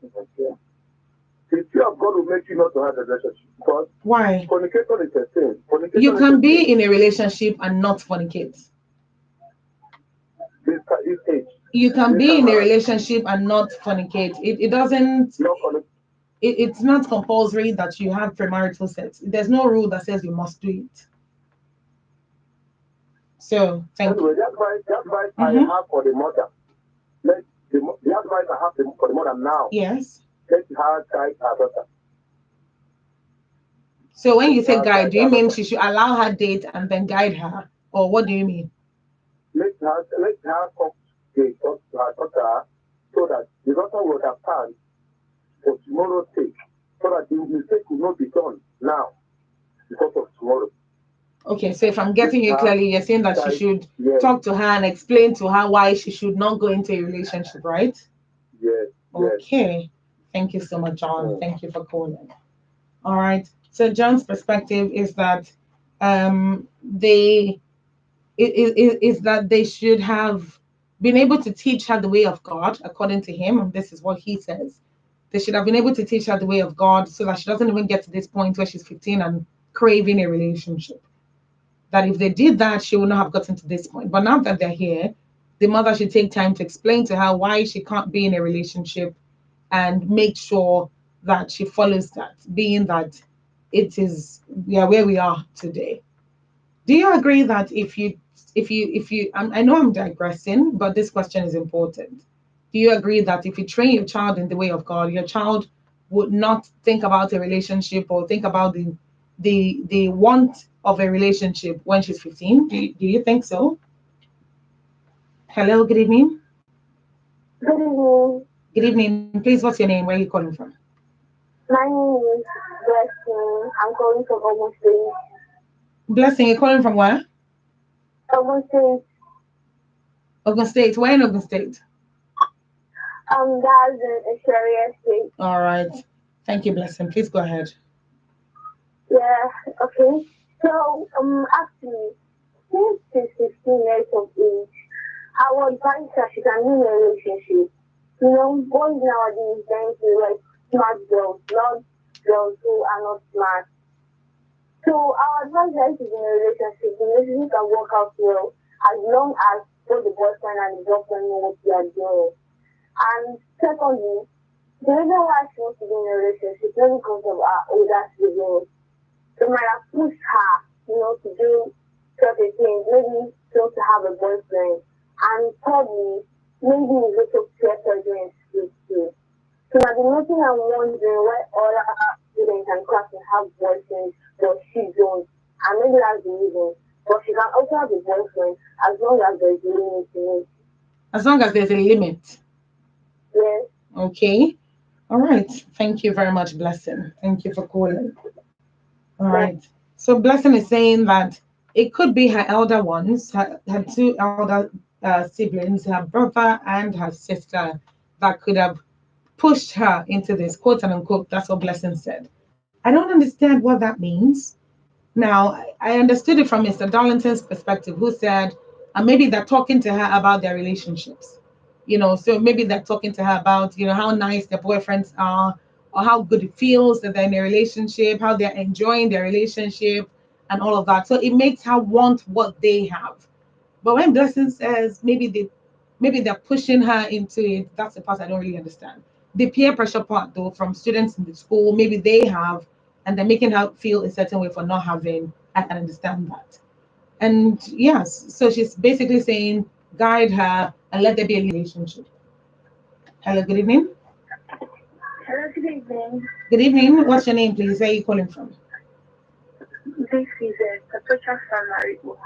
Okay. The fear of God will make you not to have a relationship. Because why? Fornication is a sin. You can be in a relationship and not fornicate. This age. You can be in a relationship and not fornicate. It doesn't. It's not compulsory that you have premarital sex. There's no rule that says you must do it. So thank you. That's why I have for the mother. The advice I have for the mother now. Yes. Let her guide her daughter. So when you say guide, do you mean she should allow her date and then guide her, or what do you mean? Let her talk to her daughter so that the daughter will understand for tomorrow's sake, so that the mistake will not be done now because of tomorrow. Okay, so if I'm getting you clearly, you're saying that she should talk to her and explain to her why she should not go into a relationship, right? Yes. Okay. Thank you so much, John. Thank you for calling. All right. So John's perspective is that they should have been able to teach her the way of God, according to him, and this is what he says. They should have been able to teach her the way of God so that she doesn't even get to this point where she's 15 and craving a relationship. That if they did that, she would not have gotten to this point. But now that they're here, the mother should take time to explain to her why she can't be in a relationship and make sure that she follows that, being that we are where we are today. Do you agree that if you I know I'm digressing, but this question is important. Do you agree that if you train your child in the way of God, your child would not think about a relationship or think about the want of a relationship when she's 15? Do you think so? Hello, good evening. Good evening. Good evening. Please, what's your name? Where are you calling from? My name is Blessing. I'm calling from Omo State. Blessing, you're calling from where? Ogun State. Ogun State. Where in Ogun State? That's in Sharia State. All right. Thank you, Blessing. Please go ahead. Yeah, okay. So, actually, since she's 16 years of age, I would advise her she can be in a relationship. You know, boys nowadays tend to like smart girls, not girls who are not smart. So, I would advise her to be in a relationship. The relationship can work out well as long as both the boyfriend and the girlfriend know what they are doing. And secondly, the reason why she wants to be in a relationship is because of her older siblings. They might have pushed her, you know, to do certain things. Maybe she wants to have a boyfriend. And thirdly, maybe it's also peer pressure in school too. So I've been looking and wondering why all our students and classes have boyfriends, but she don't. And maybe that's the reason. But she can also have a boyfriend as long as there's a limit to it. As long as there's a limit. Yes. Okay. All right. Thank you very much, Blessing. Thank you for calling. All right. So Blessing is saying that it could be her elder ones, her two elder siblings, her brother and her sister, that could have pushed her into this, quote and unquote. That's what Blessing said. I don't understand what that means. Now, I understood it from Mr. Darlington's perspective, who said maybe they're talking to her about their relationships. You know, so maybe they're talking to her about, you know, how nice their boyfriends are, or how good it feels that they're in a relationship, how they're enjoying their relationship, and all of that. So it makes her want what they have. But when Blessing says maybe they're pushing her into it, that's the part I don't really understand. The peer pressure part, though, from students in the school, maybe they have, and they're making her feel a certain way for not having. I can understand that. And yes, so she's basically saying, guide her and let there be a relationship. Hello, good evening. Hello, good evening. Good evening. What's your name, please? Where are you calling from? This is Perpetua from Maribo.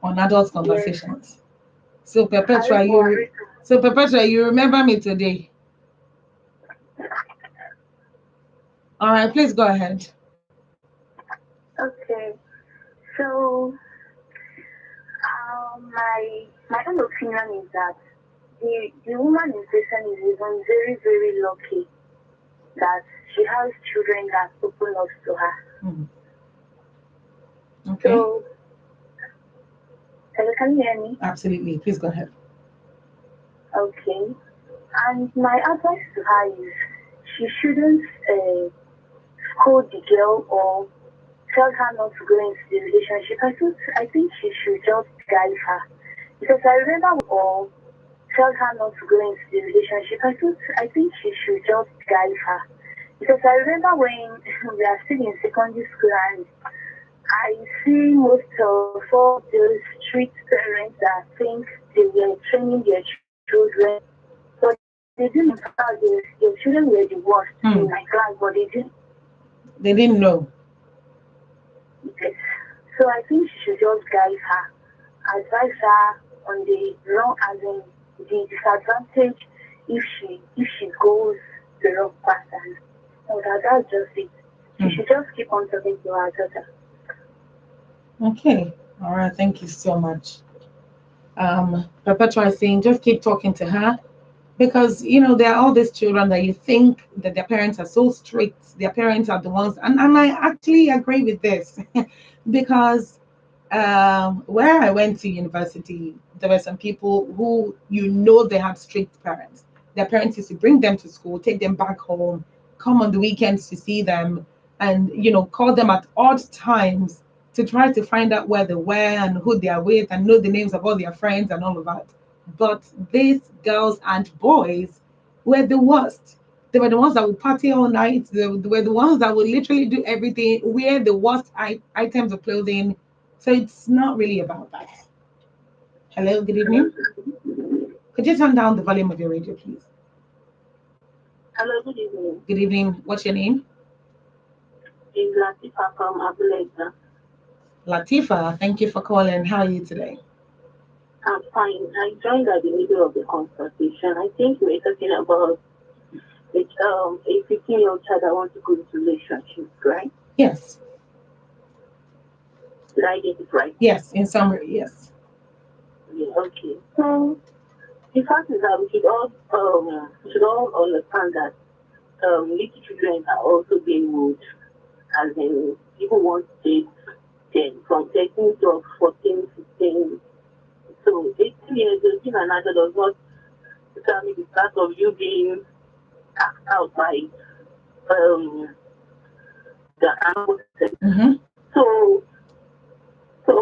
On Adult Conversations. Yes. So Perpetua, you remember me today. All right, please go ahead. Okay. So my own opinion is that the woman in question is even very, very lucky that she has children that open up to her. Mm-hmm. Okay. So, hello, can you hear me? Absolutely. Please go ahead. Okay. And my advice to her is she shouldn't scold the girl or tell her not to go into the relationship. I think she should just guide her. Because I remember or tell her not to go into the relationship. I think she should just guide her. Because I remember when we are still in secondary school and I see most of all those strict parents that think they were training their children, but they didn't know their children were the worst in my class, but they didn't know. Yes. So I think she should just guide her, advise her on the wrong, as in the disadvantage if she goes the wrong path. And that's just it. She should just keep on talking to her daughter. Okay. All right. Thank you so much. Perpetua is saying just keep talking to her, because you know there are all these children that you think that their parents are so strict. Their parents are the ones, and I actually agree with this because where I went to university, there were some people who they had strict parents. Their parents used to bring them to school, take them back home, come on the weekends to see them, and call them at odd times to try to find out where they were and who they are with and know the names of all their friends and all of that. But these girls and boys were the worst. They were the ones that would party all night. They were the ones that would literally do everything, wear the worst items of clothing. So it's not really about that. Hello, good evening. Could you turn down the volume of your radio, please? Hello, good evening. Good evening. What's your name? It's Latifa from Abuleta. Latifa, thank you for calling. How are you today? I'm fine. I joined at the middle of the conversation. I think we were talking about a 15-year-old child that wants to go into relationships, right? Yes. Did I get it right? Yes, in summary, yes. Yeah, okay. So the fact is that we should all understand that little children are also being moved, as in people want to take 10, from 13 to 14, 15. So 18 years old, being an adult does not determine the start of you being asked out by the animal sex. So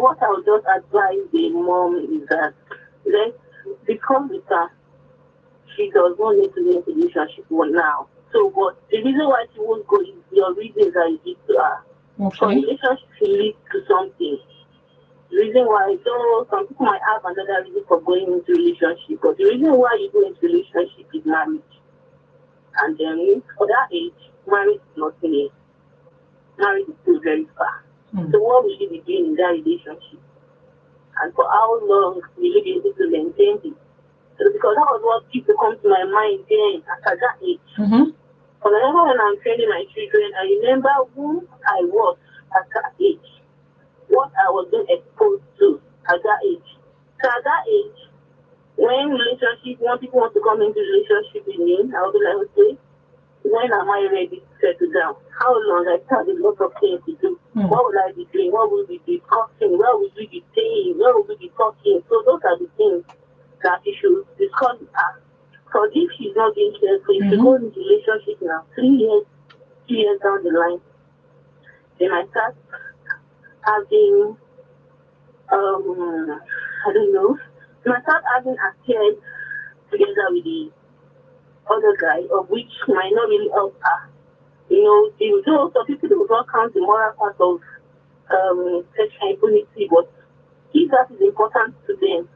what I would just advise the mom is that because she does not need to be in a relationship for now. So, but the reason why she won't go is your reasons that you give to her. For relationship to lead to something. The reason why, so some people might have another reason for going into relationship, but the reason why you go into relationship is marriage. And then for that age, marriage is not near. Marriage is still very far. So what will she be doing in that relationship? And for how long will you be able to maintain it? So because that was what people come to my mind then at that age. But whenever when I'm training my children, I remember who I was at that age, what I was being exposed to at that age. So at that age, when people want to come into relationship with me, I'll be like, okay, when am I ready to settle down? How long? I have a lot of things to do. What will I be doing? What will we be discussing? Where will we be staying? Where will we be talking? So those are the things that you should discuss with her. Because if she's not being careful, if you go into a relationship now, 3 years, 2 years down the line, they might start having, I don't know, they might start having affairs together with the other guy, of which might not really help her. You know, some people do not count the moral part of sexual impunity, but if that is important to them,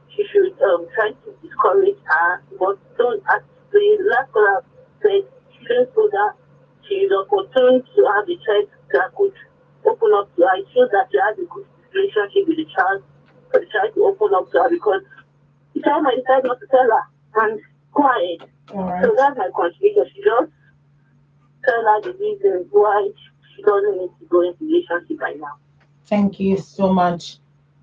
she should try to discourage her, but don't, as the last caller said, she should so that she is opportune to have a child that could open up to her. It shows that she has a good relationship with the child, for the child to open up to her, because the child might decide not to tell her and go ahead. So that's my contribution. She just tell her the reasons why she doesn't need to go into relationship right now. Thank you so much.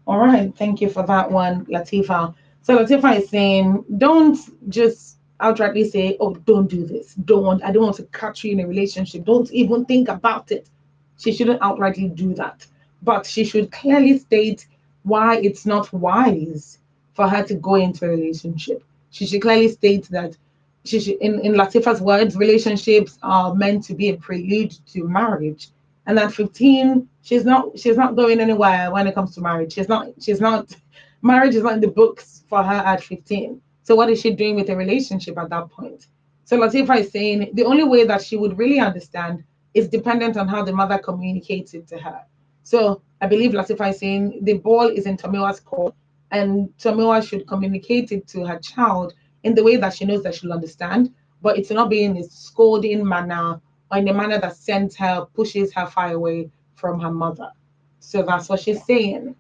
All right, thank you for that one, Latifa. So Latifa is saying, don't just outrightly say, oh, don't do this. I don't want to catch you in a relationship. Don't even think about it. She shouldn't outrightly do that. But she should clearly state why it's not wise for her to go into a relationship. She should clearly state that she should, in Latifa's words, relationships are meant to be a prelude to marriage. And at 15, she's not going anywhere when it comes to marriage. She's not marriage is not in the books for her at 15. So what is she doing with a relationship at that point? So Latifa is saying the only way that she would really understand is dependent on how the mother communicates it to her. So I believe Latifa is saying the ball is in Tomiwa's court, and Tomiwa should communicate it to her child in the way that she knows that she'll understand, but it's not being in a scolding manner or in a manner that pushes her far away from her mother. So that's what she's saying.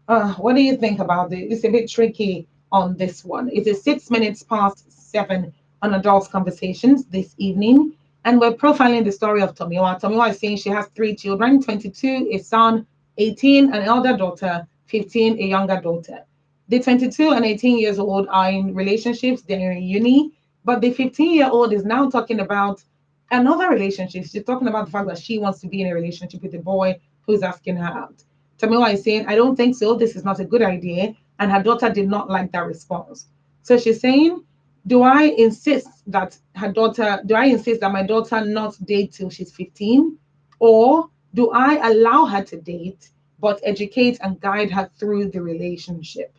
What do you think about this? It's a bit tricky on this one. It is 6 minutes past 7 on Adults Conversations this evening, and we're profiling the story of Tomiwa. Tomiwa is saying she has 3 children, 22, a son, 18, an elder daughter, 15, a younger daughter. The 22 and 18 years old are in relationships, they're in uni, but the 15-year-old is now talking about another relationship. She's talking about the fact that she wants to be in a relationship with a boy who's asking her out. Tomiwa is saying, I don't think so. This is not a good idea. And her daughter did not like that response. So she's saying, do I insist that my daughter not date till she's 15? Or do I allow her to date, but educate and guide her through the relationship?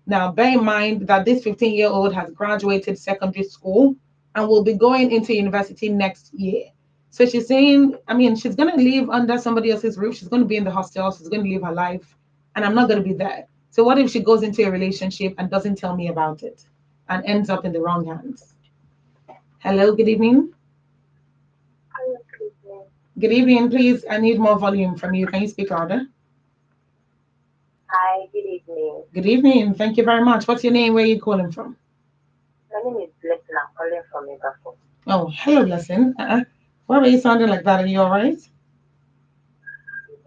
Now, bear in mind that this 15-year-old has graduated secondary school and will be going into university next year. So she's saying, she's going to live under somebody else's roof. She's going to be in the hostel. She's going to live her life. And I'm not going to be there. So what if she goes into a relationship and doesn't tell me about it and ends up in the wrong hands? Hello, good evening. Good evening, please. I need more volume from you. Can you speak louder? Hi, good evening. Good evening. Thank you very much. What's your name? Where are you calling from? My name is Blessing. I'm calling from Liverpool. Oh, hello, Blessing. Why are you sounding like that? Are you all right?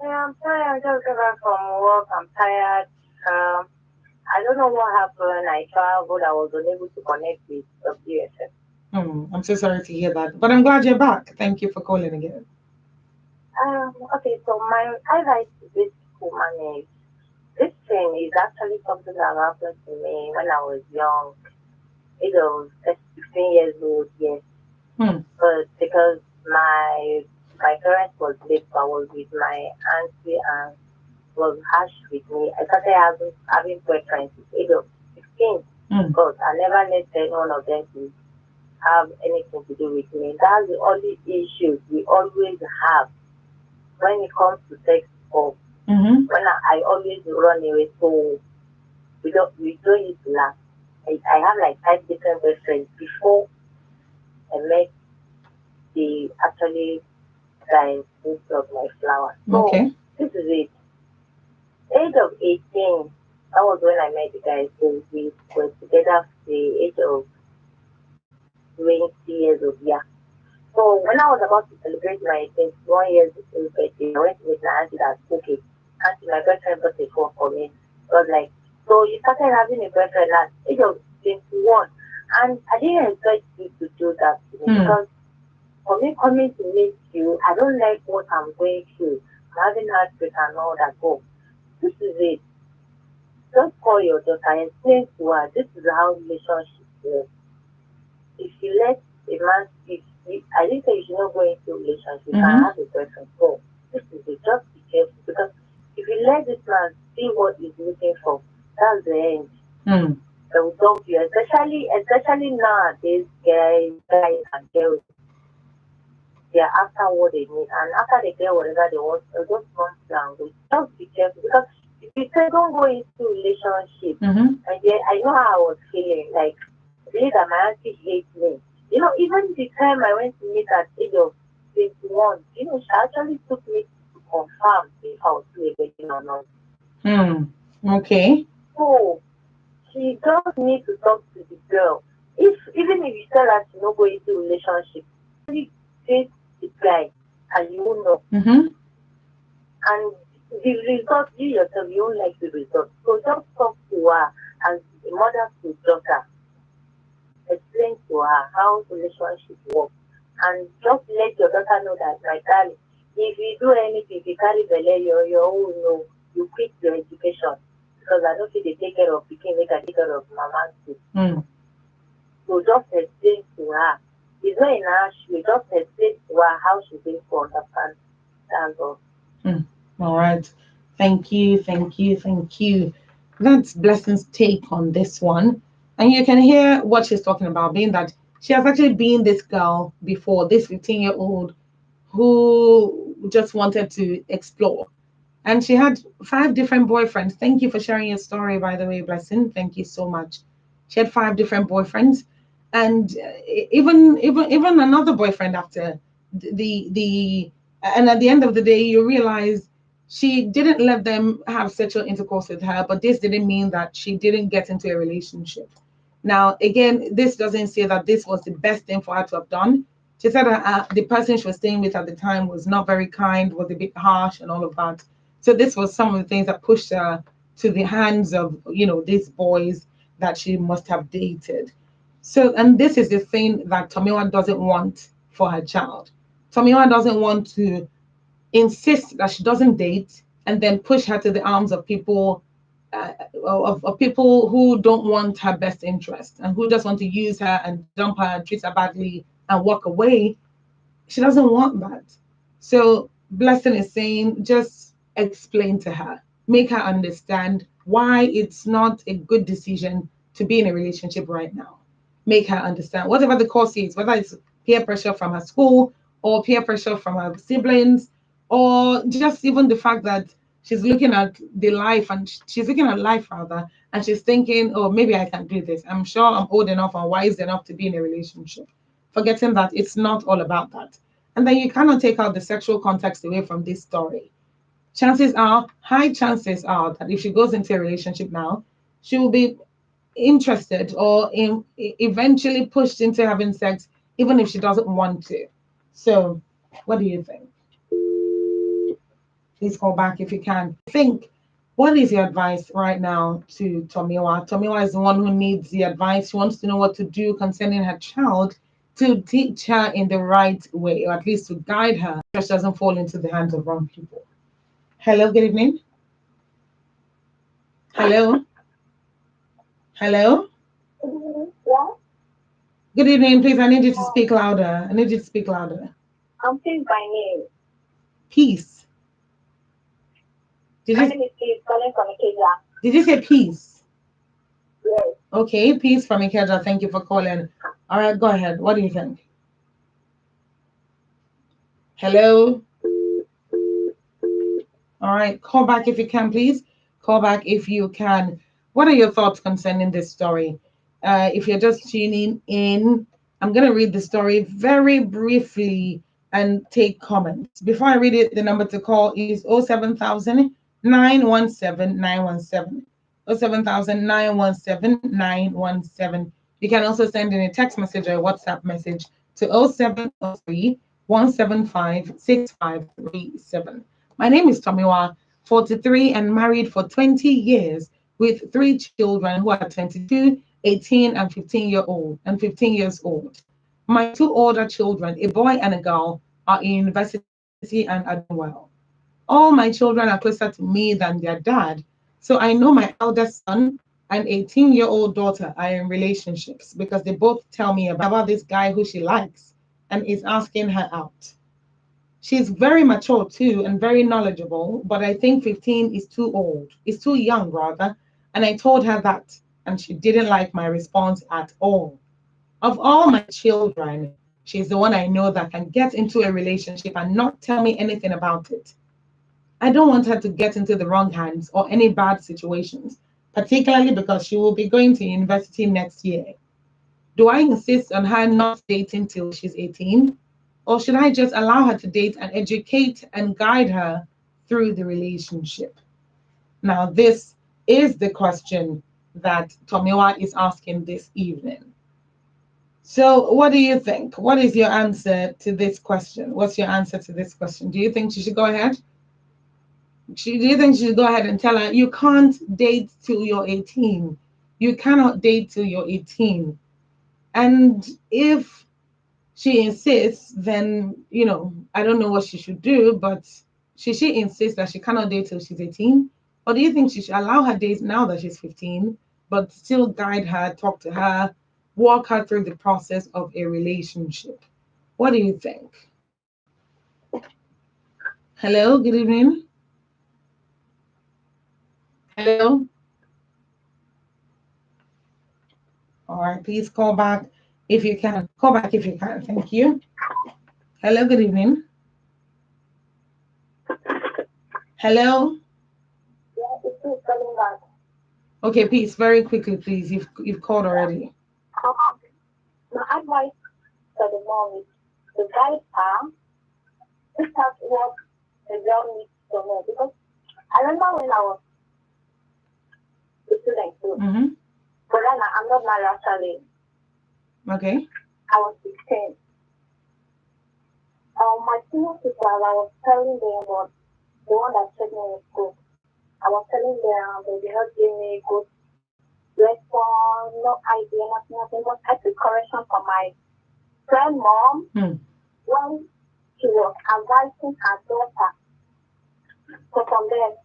Yeah, I'm tired. I just got back from work. I'm tired. I don't know what happened. I traveled. I was unable to connect with WSF. I'm so sorry to hear that, but I'm glad you're back. Thank you for calling again. Okay, so my advice to this woman is this thing is actually something that happened to me when I was young. It was 16 years old, yes. But because my parents was late, so I was with my auntie and was harsh with me. I started having boyfriends at the age of 16. But I never let any one of them to have anything to do with me. That's the only issue we always have when it comes to sex. Or when I always run away, so we don't need to laugh. I have like 5 different boyfriends before I met the actually guy who plucked my flower. So this is it. Age of 18, that was when I met the guy. So we were together at the age of 20 years old, yeah. So when I was about to celebrate my 21 years birthday, I went to meet my auntie that, okay, auntie, my boyfriend got a phone for me. I was like, so you started having a boyfriend at age of 21. And I didn't expect you to do that to me because for me coming to meet you, I don't like what I'm going through. I'm having heartbreak and all that. Oh, this is it. Just call your daughter and explain to her this is how relationships work. If you let a man, I didn't say you should not go into a relationship, you can have a boyfriend. So this is it. Just be careful because if you let this man see what he's looking for, that's the end. They will dump you, especially nowadays, guys and girls. They are after what they need, and after they get whatever they want, they'll just run down. Just be careful because if you say don't go into relationship, and then I know how I was feeling, like really that my auntie hates me. You know, even the time I went to meet at age of 21, you know, she actually took me to confirm if I was still a virgin or not. Okay. So she just need to talk to the girl. Even if you tell her to not go into a relationship, really date the guy and you will know. And the result, you yourself, you don't like the result. So just talk to her as a mother to daughter. Explain to her how relationship works. And just let your daughter know that, my darling, if you do anything, if you carry belly, your own, no, you quit your education. Because I don't think they take care of picking, they can take care of mama too. So just explain to her. It's not in her shoe, just explain to her how she's going to understand. That's all. All right. Thank you. That's Blessing's take on this one. And you can hear what she's talking about, being that she has actually been this girl before, this 15-year-old who just wanted to explore. And she had 5 different boyfriends. Thank you for sharing your story, by the way, Blessing. Thank you so much. She had 5 different boyfriends, and even another boyfriend after and at the end of the day, you realize she didn't let them have sexual intercourse with her, but this didn't mean that she didn't get into a relationship. Now, again, this doesn't say that this was the best thing for her to have done. She said that the person she was staying with at the time was not very kind, was a bit harsh and all of that. So this was some of the things that pushed her to the hands of, these boys that she must have dated. So, and this is the thing that Tomiwa doesn't want for her child. Tomiwa doesn't want to insist that she doesn't date and then push her to the arms of people of people who don't want her best interest and who just want to use her and dump her and treat her badly and walk away. She doesn't want that. So Blessing is saying, just explain to her, make her understand why it's not a good decision to be in a relationship right now. Make her understand whatever the cause is, whether it's peer pressure from her school or peer pressure from her siblings, or just even the fact that she's looking at the life and she's looking at life rather, and she's thinking, oh, maybe I can do this. I'm sure I'm old enough and wise enough to be in a relationship. Forgetting that it's not all about that. And then you cannot take out the sexual context away from this story. High chances are that if she goes into a relationship now, she will be interested or eventually pushed into having sex, even if she doesn't want to. So, what do you think? Please call back if you can. Think, what is your advice right now to Tomiwa? Tomiwa is the one who needs the advice. She wants to know what to do concerning her child to teach her in the right way, or at least to guide her so she doesn't fall into the hands of wrong people. Hello, good evening. Hello? Hello? Yeah? Good evening, please. I need you to speak louder. I need you to speak louder. I'm Peace by name. Peace. My name is Peace, calling from Ikeja. Did you say peace? Yes. Okay, Peace from Ikeja. Thank you for calling. All right, go ahead. What do you think? Hello? All right, call back if you can, please. Call back if you can. What are your thoughts concerning this story? If you're just tuning in, I'm going to read the story very briefly and take comments. Before I read it, the number to call is 07000 917 917. 07000 917 917. You can also send in a text message or a WhatsApp message to 0703 175 6537. My name is Tomiwa, 43 and married for 20 years with 3 children who are 22, 18, and 15 years old. My 2 older children, a boy and a girl, are in university and are doing well. All my children are closer to me than their dad, so I know my eldest son and 18-year-old daughter are in relationships because they both tell me about this guy who she likes and is asking her out. She's very mature too and very knowledgeable, but I think 15 is too old. It's too young, rather. And I told her that, and she didn't like my response at all. Of all my children, she's the one I know that can get into a relationship and not tell me anything about it. I don't want her to get into the wrong hands or any bad situations, particularly because she will be going to university next year. Do I insist on her not dating till she's 18? Or should I just allow her to date and educate and guide her through the relationship? Now, this is the question that Tomiwa is asking this evening. So what do you think? What is your answer to this question? What's your answer to this question? Do you think she should go ahead? Do you think she should go ahead and tell her, you can't date till you're 18? You cannot date till you're 18. And if she insists, then, I don't know what she should do, but she insists that she cannot date till she's 18? Or do you think she should allow her date now that she's 15, but still guide her, talk to her, walk her through the process of a relationship? What do you think? Hello, good evening. Hello? All right, please call back if you can. Call back if you can. Thank you. Hello, good evening. Hello? Yeah, it's still coming back. Okay, please, very quickly, please. You've called already. My advice for the mom is to guide her. This is what the girl needs to know. Because I remember when I was a student too. Mm-hmm. But then I'm not married actually. Okay. I was 16. My senior teacher, I was telling them about the one that checked me in school. I was telling them they did not give me good response, no idea, nothing. But I took correction from my friend mom when she was advising her daughter. So from there.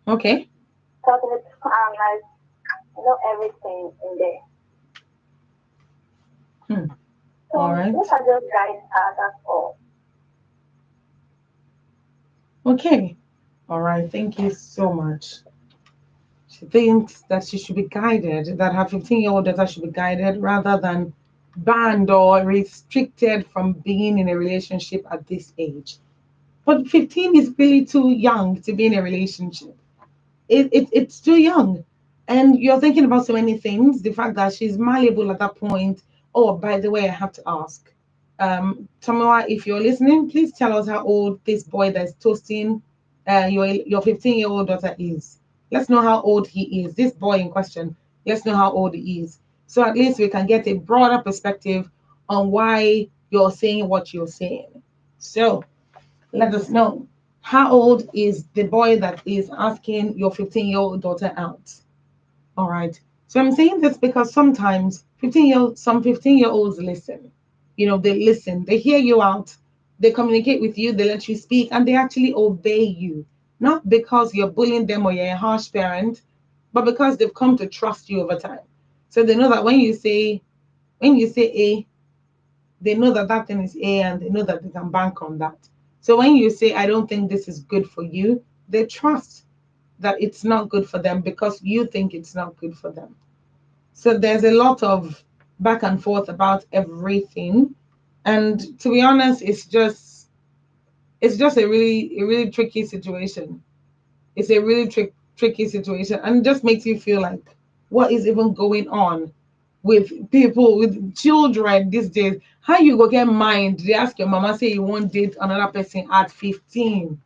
Okay. So it's I know everything in there. So all right. these are just guys, that's all. Okay. All right. Thank you so much. She thinks that she should be guided, that her 15-year-old daughter should be guided rather than banned or restricted from being in a relationship at this age. But 15 is really too young to be in a relationship. It's too young. And you're thinking about so many things. The fact that she's malleable at that point. Oh, by the way, I have to ask. Tomiwa, if you're listening, please tell us how old this boy that's toasting your 15-year-old daughter is. Let's know how old he is. This boy in question, let's know how old he is. So at least we can get a broader perspective on why you're saying what you're saying. So let us know. How old is the boy that is asking your 15-year-old daughter out? All right. So I'm saying this because sometimes some 15-year-olds listen. You know, they listen, they hear you out, they communicate with you, they let you speak, and they actually obey you. Not because you're bullying them or you're a harsh parent, but because they've come to trust you over time. So they know that when you say A, they know that that thing is A, and they know that they can bank on that. So when you say, I don't think this is good for you, they trust that it's not good for them because you think it's not good for them. So there's a lot of back and forth about everything. And to be honest, it's just a really tricky situation. It's a really tricky situation, and it just makes you feel like, what is even going on with people, with children these days? How you go get mind? They ask your mama, say you won't date another person at 15.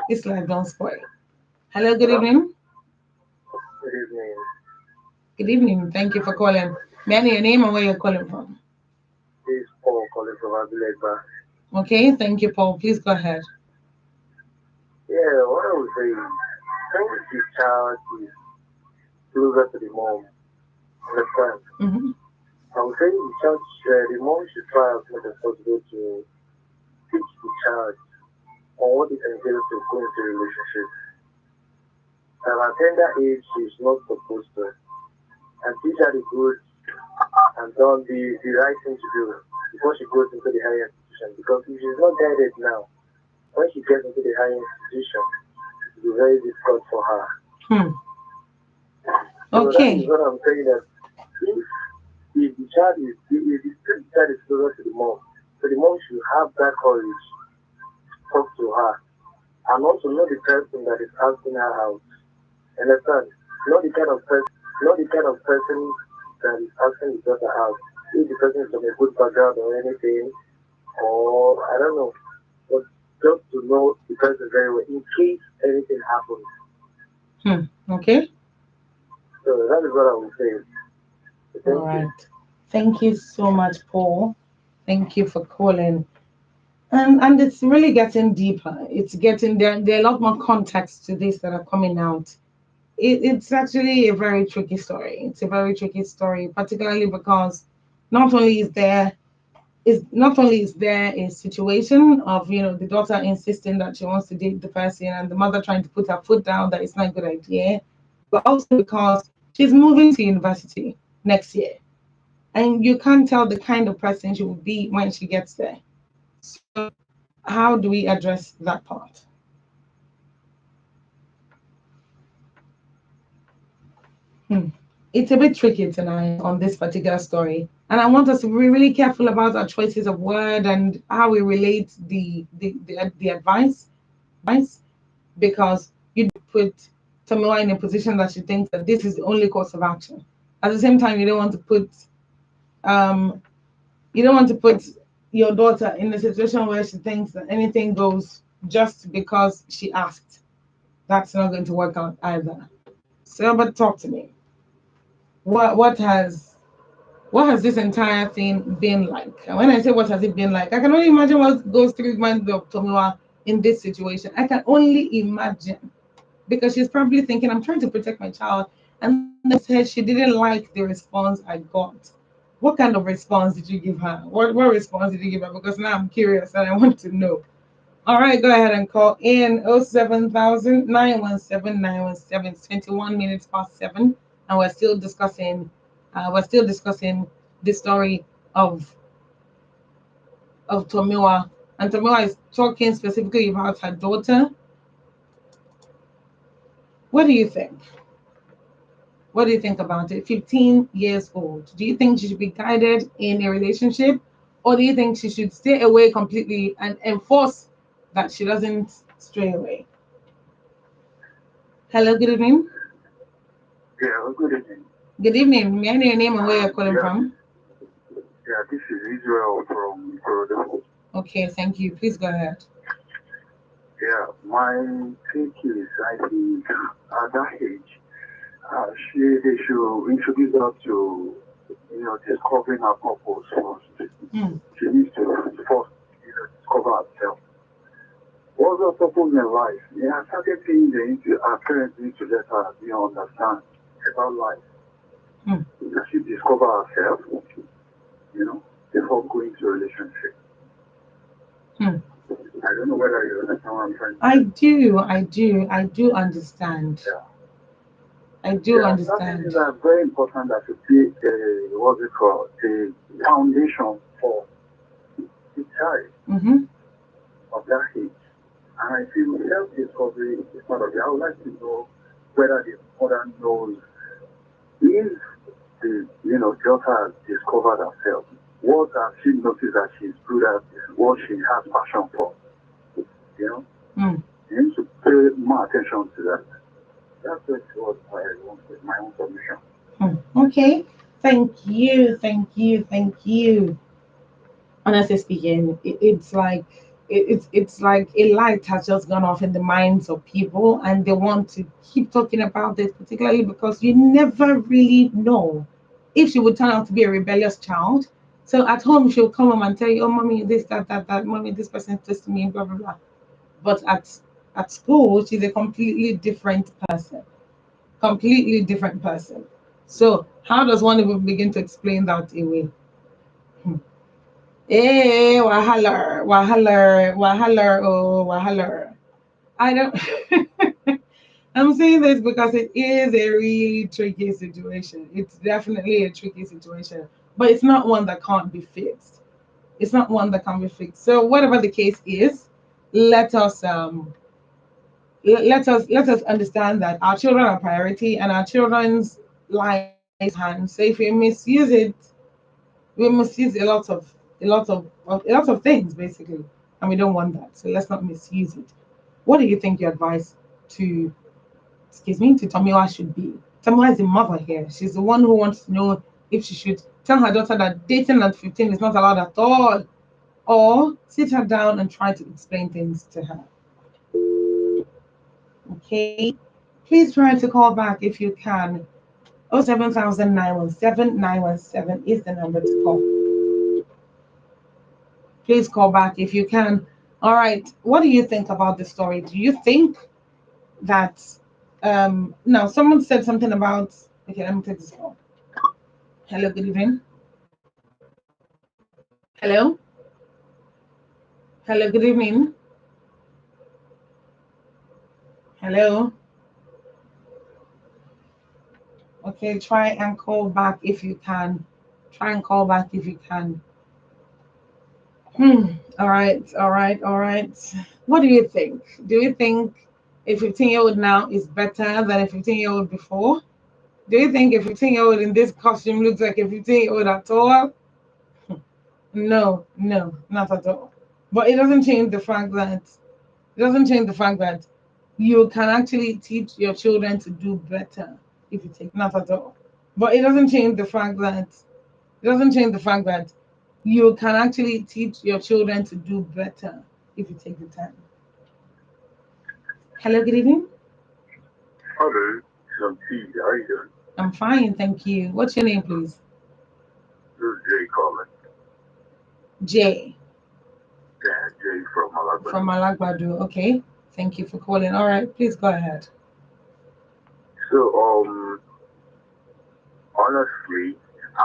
It's like, don't spoil. Hello, good evening. Good evening. Good evening. Thank you for calling. May I know your name and where you're calling from? This is Paul calling from Abileba. Okay, thank you, Paul. Please go ahead. Yeah, what I was saying, when the child is closer to the mom, understand? Mm-hmm. I was saying the mom should try as much as possible to teach the child on what it entails to go into a relationship. At a tender age, she's not supposed to. And teach her the good and done the right thing to do before she goes into the higher institution. Because if she's not guided now, when she gets into the higher institution, it will be very difficult for her. So Okay. that is what I'm saying, that if the child is closer to the mom, so the mom should have that courage to talk to her and also know the person that is asking her out. Understand? Not the kind of person that is asking the daughter out. If the person is from a good background or anything, or I don't know, but just to know the person very well in case anything happens. Okay. So that is what I would say. All right. Thank you so much, Paul. Thank you for calling. And it's really getting deeper. It's getting there. There are a lot more context to this that are coming out. It's actually a very tricky story. It's a very tricky story, particularly because not only is there a situation of, you know, the daughter insisting that she wants to date the person and the mother trying to put her foot down that it's not a good idea, but also because she's moving to university next year, and you can't tell the kind of person she will be when she gets there. So how do we address that part? It's a bit tricky tonight on this particular story, and I want us to be really careful about our choices of word and how we relate the advice, because you put Tomiwa in a position that she thinks that this is the only course of action. At the same time, you don't want to put your daughter in a situation where she thinks that anything goes just because she asked. That's not going to work out either. So, but talk to me. What has this entire thing been like? And when I say what has it been like, I can only imagine what goes through the mind of Tomiwa in this situation. I can only imagine, because she's probably thinking, I'm trying to protect my child, and they said she didn't like the response I got. What kind of response did you give her? What response did you give her? Because now I'm curious and I want to know. All right, go ahead and call in 07000 917 917. It's 21 minutes past 7, and we're still discussing the story of Tomiwa. And Tomiwa is talking specifically about her daughter. What do you think? What do you think about it? 15 years old. Do you think she should be guided in a relationship, or do you think she should stay away completely and enforce that she doesn't stray away? Hello, good evening. Yeah, good evening. Good evening. May I know your name and where you're calling from? Yeah, this is Israel from Ikorodu. Okay, thank you. Please go ahead. Yeah, my take is, I think at that age, they should introduce her to, discovering her purpose first. She needs to first, discover herself. What's also happened in life? There are certain things they need to, our parents need to let her understand about life. That she discover herself, before going to a relationship. I don't know whether you understand what I'm trying to say. I do understand. Yeah. I do understand. That is very important that to be the foundation for the child of that age. And I feel self-discovery is part of it. I would like to know whether the mother knows if the daughter has discovered herself. What has she noticed that she's good at? What she has passion for? You need to pay more attention to that. That's what I want with my own submission. Okay. Thank you. Honestly speaking, it's like a light has just gone off in the minds of people, and they want to keep talking about this, particularly because you never really know if she would turn out to be a rebellious child. So at home, she'll come home and tell you, "Oh, mommy, this, that, mommy, this person tested me, blah, blah, blah." But at school, she's a completely different person. So how does one even begin to explain that away? Eh, wahala. Oh, wahala. I don't. I'm saying this because it is a really tricky situation. It's definitely a tricky situation, but it's not one that can't be fixed. So whatever the case is, let us let us understand that our children are priority, and our children's lives hands. So if we misuse it, we misuse a lot of things basically, and we don't want that. So let's not misuse it. What do you think your advice to Tomiwa should be? Tomiwa is the mother here. She's the one who wants to know if she should tell her daughter that dating at 15 is not allowed at all, or sit her down and try to explain things to her. Okay, please try to call back if you can. 07000-917-917 is the number to call. Please call back if you can. All right, what do you think about the story? Do you think that now someone said something about, okay, let me take this call. Hello, good evening. Hello, good evening. Hello. Okay, try and call back if you can. All right. What do you think? Do you think a 15-year-old now is better than a 15-year-old before? Do you think a 15-year-old in this costume looks like a 15-year-old at all? No, not at all. But it doesn't change the fact that you can actually teach your children to do better if you take, not at all. But it doesn't change the fact that you can actually teach your children to do better if you take the time. Hello, good evening. Hello, how are you doing? I'm fine, thank you. What's your name, please? This is Jay calling. Jay. Yeah, Jay from Malagbadu. From Malagbadu, okay. Thank you for calling. All right, please go ahead. So, honestly, a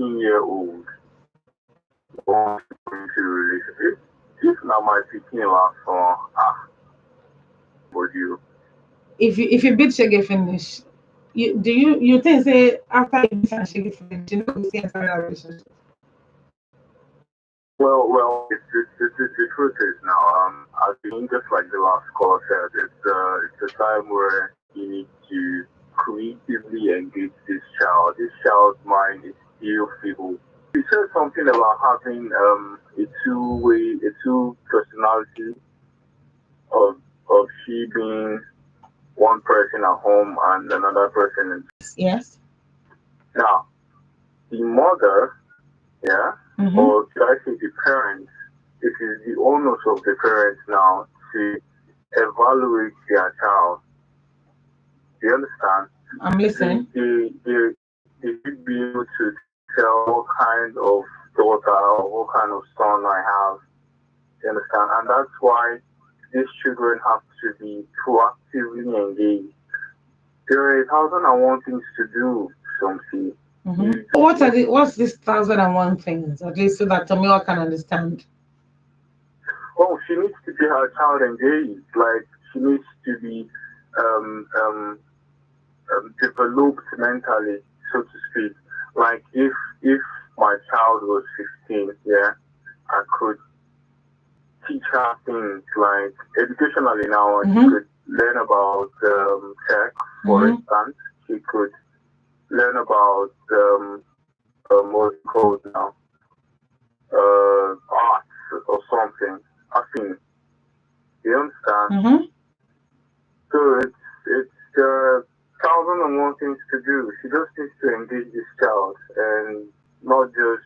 15-year-old wants to go into a relationship. If now my 15-year-old son, would you? If you beat Shege finish, you think say after you beat Shege finish, you know you see entire relationship? Well, the truth is now, I think just like the last caller said, it's a time where you need to creatively engage this child. This child's mind is still feeble. You said something about having a two personality of she being one person at home and another person in. Yes. Now, the mother, or should I say the parents, it is the onus of the parents now to evaluate their child. Do you understand? I'm listening. They should be able to tell what kind of daughter or what kind of son I have. You understand? And that's why these children have to be proactively engaged. There are 1,001 things to do, Somsi. What's this 1,001 things? At least so that Tomiwa can understand. Well, she needs to be her child engaged. Like, she needs to be developed mentally, so to speak. Like, if my child was 15, yeah, I could teach her things like educationally now. She could learn about tech, for instance. She could learn about what's it called now, arts or something. I think you understand. So it's 1,001 things to do. She just needs to engage this child and not just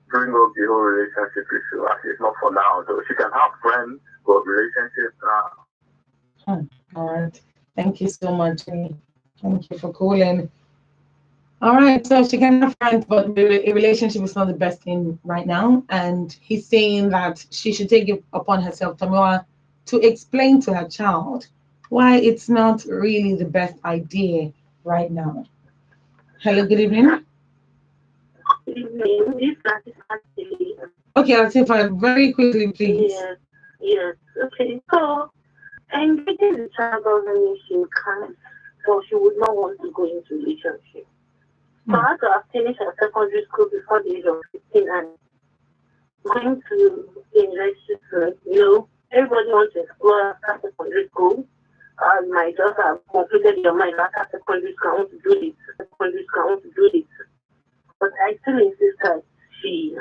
bring up the whole relationship issue. Actually, it's not for now, though. She can have friends, but relationships now. All right. Thank you so much. Thank you for calling. All right. So she can have friends, but a relationship is not the best thing right now. And he's saying that she should take it upon herself, Tomiwa, to explain to her child why it's not really the best idea right now. Hello, good evening. Okay, Latifa, very quickly, please. Yes. Okay. So, engaging the child doesn't mean she can't, so she would not want to go into relationship. So, I had to have finished her secondary school before the age of 15 and going to university, everybody wants to explore after secondary school. My daughter completed your mind after secondary school, I want to do this. But I still insist that she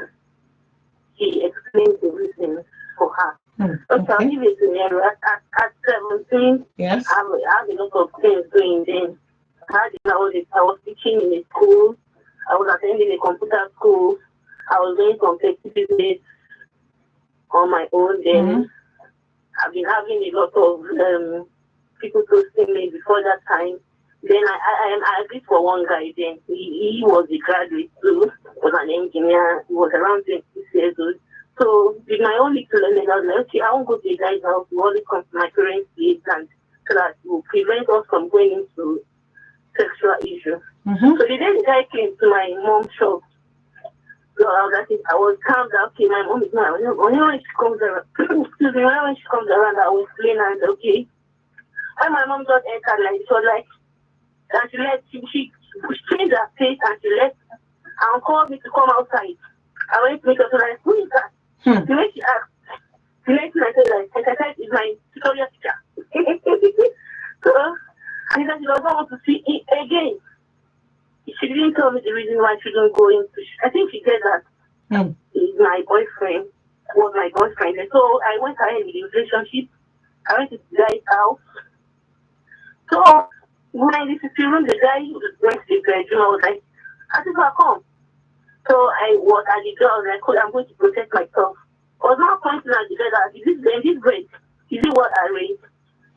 explains the reasons for her. Okay, I'll give you a scenario. At 17, yes. I have a lot of things going then. I was teaching in a school. I was attending a computer school. I was doing some petty business on my own then. I've been having a lot of people toasting me before that time. Then I agreed for one guy then. He was a graduate too, was an engineer. He was around 26 years old. So with my own little learning, I was like, okay, I won't go to the guy's house. We only come to my parents' place and so that will prevent us from going into sexual issues. So the day the guy came to my mom's shop, so I was calm down. Okay, my mom is not. When she comes around, when she comes around, I will explain and okay. When my mom just entered, like she was like, and she changed her face and she left and called me to come outside. I went to make her so like, who is that? The way she asked, the next thing I said, like, I said, is my tutorial teacher. So, and then she doesn't want to see it again. She didn't tell me the reason why she didn't go into. I think she said that my boyfriend was my boyfriend. And so I went ahead with the relationship. I went to the guy's house. So when I did the room, the guy went to the bedroom. I was like, I think I'll come. So I was at the door. I was like, I'm going to protect myself. I was not pointing at the bed. Is this break? Is it what I read?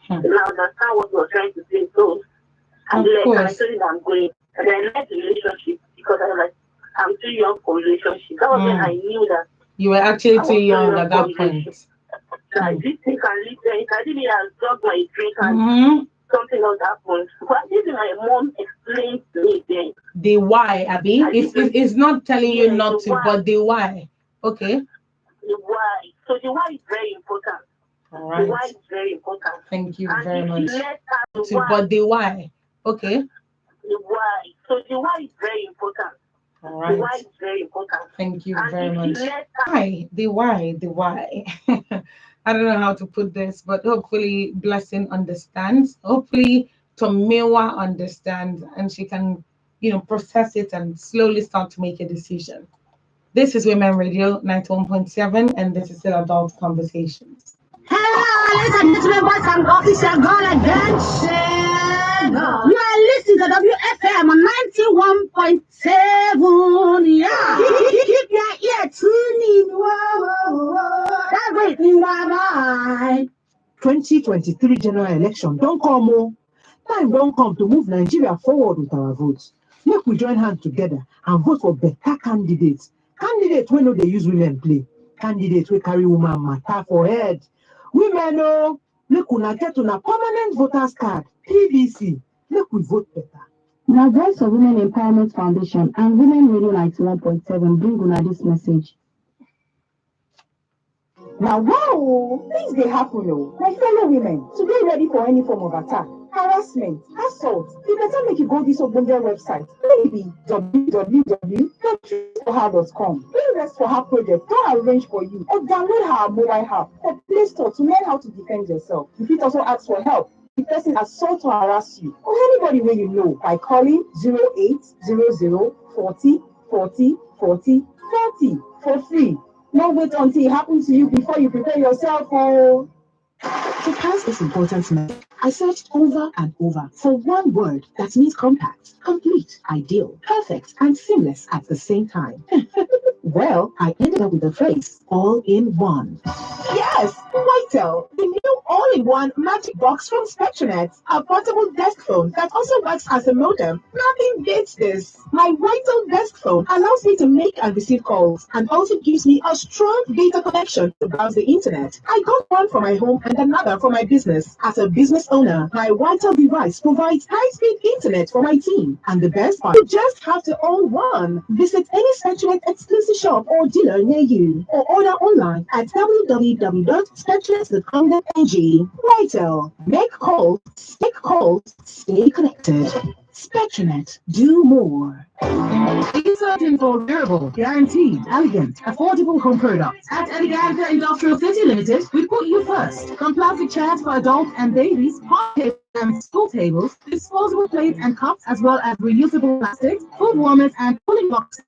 And I understand what he was trying to say. So I left and I told him I'm going. And I left the relationship because I was like, I'm too young for relationship. That was when I knew that. You were actually too young at that point. So I did think and listen. I didn't have drug my drink and something else happened. But this is my mom explained to me then. The why, Abby? It's not telling you not to, but the why. Okay. The why. So the why is very important. All right. The why is very important. Thank you very much. But the why. Okay. The why. So the why is very important. All right. The why is very important. Thank you very much. Why? The why. I don't know how to put this, but hopefully Blessing understands. Hopefully Tomiwa understands and she can, process it and slowly start to make a decision. This is Women Radio 91.7 and this is still Adult Conversations. Hello, ladies and gentlemen, boys and girls, it's your girl again, Shego. You are listening to WFM 91.7. Yeah. Keep your ear tuning. That's it. Bye-bye. 2023 general election don't come more. Time don't come to move Nigeria forward with our votes. Make we join hands together and vote for better candidates. Candidates wey no dey use women play. Candidates wey carry woman matter for head. Women, oh, make una get una permanent voters card, PVC. Make we vote better. Now, Voice of Women Empowerment Foundation and Women Radio 91.7 bring una this message. Now, wow, things they happen, oh. My fellow women, to be ready for any form of attack, harassment, assault, you better make you go this Ogbonge website, maybe www.restforher.com. Bring Rest for Her project, don't arrange for you, or download her mobile app or Play Store to learn how to defend yourself. You can also ask for help. The person assault or harass you, or anybody where you know, by calling 0800 40 40 40 40 for free. Don't wait until it happens to you before you prepare yourself for. To pass this important message, I searched over and over for one word that means compact, complete, ideal, perfect, and seamless at the same time. Well, I ended up with the phrase all in one. Yes, Whitel, the new all-in-one magic box from Spectranet, a portable desk phone that also works as a modem. Nothing beats this. My Whitel desk phone allows me to make and receive calls and also gives me a strong data connection to browse the internet. I got one for my home and another for my business. As a business owner, my Whitel device provides high-speed internet for my team. And the best part, you just have to own one. Visit any Spectranet exclusive shop or dealer near you, or order online at www.spectranet.com.ng. Whitel, make calls, stay connected. Spectranet, do more. Are searching for durable, guaranteed, elegant, affordable home products? At Eleganza Industrial City Limited, we put you first. From plastic chairs for adults and babies, park tables and school tables, disposable plates and cups, as well as reusable plastics, food warmers and cooling boxes,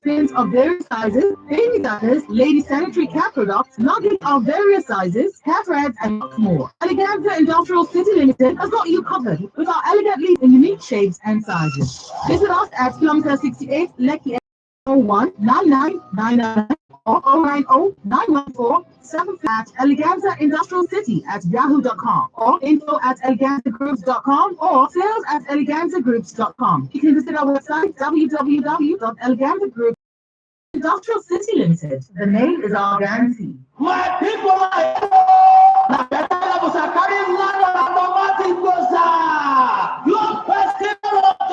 bins of various sizes, baby diapers, lady sanitary care products, nuggets of various sizes, hair threads, and much more. Eleganza Industrial City Limited has got you covered with our elegantly and unique shapes and sizes. Visit us at kilometer 68 Lekki 01-9999 or 090-914-7 at Eleganza Industrial City at yahoo.com or info@eleganzagroups.com or sales@eleganzagroups.com. You can visit our website www.eleganzagroups. Industrial City Limited. The name is our guarantee. My people are carrying land on automatic goza. Your festival of God.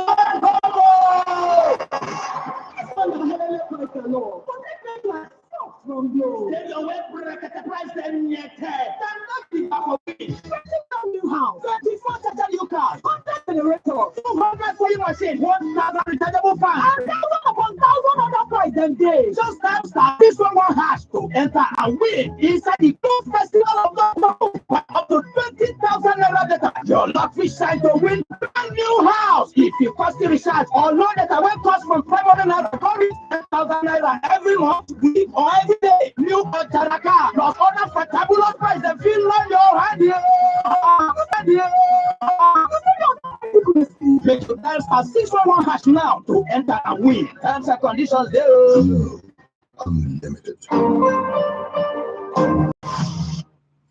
From you. Then your way break at the price then yet. Then nothing but for me. New house. 24 new cars. Contact generator. 200 sewing machine. 1,000 rechargeable fan. And 1,000 upon 1,000 other price them days. Just time start. This one has to enter and win inside the Close Festival of God. Up to 20,000 naira data. Your lucky shine to win brand new house. If you cost the recharge or loan data will cost from 500 naira, call 10,000 naira every month, week or every day. New Taraka plus other fabulous price and feel like your hand. Make your dial star 611 hash now to enter and win. Terms and conditions there. Hello, Unlimited.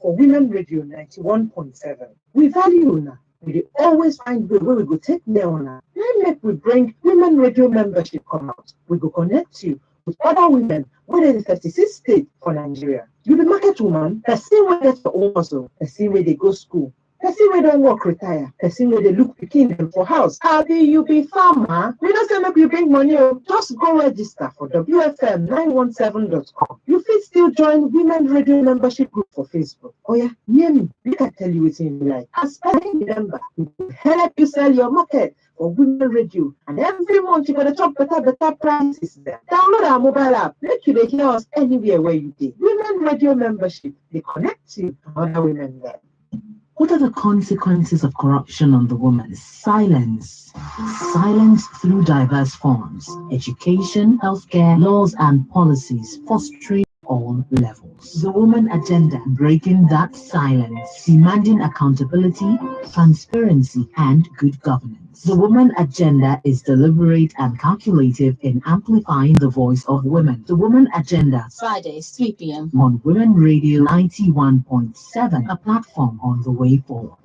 For Women Radio 91.7, we value una. We dey always find way where we go take care on her. Then make we bring Women Radio membership come out. We go connect you with other women within 36 states for Nigeria. You be market woman, person wey get your own hustle, person wey dey go school, person wey don work retire, person wey dey look pikin dem for house. Abi you be farmer? We no say make you bring money o. Just go register for WFM917.com. You fit still join Women Radio membership group for Facebook. Oya, near me, make I tell you wetin you like. As paying member, we will help you sell your market for Women Radio, and every month you gotta chop better prices there. Download our mobile app, make you dey hear us anywhere where you dey. Women Radio membership, they connect you to other women there. What are the consequences of corruption on the woman? Silence. Silence through diverse forms. Education, healthcare, laws and policies, fostering all levels. The Woman Agenda, breaking that silence, demanding accountability, transparency, and good governance. The Woman Agenda is deliberate and calculative in amplifying the voice of women. The Woman Agenda, Fridays, 3 p.m. on Women Radio 91.7, a platform on the way forward.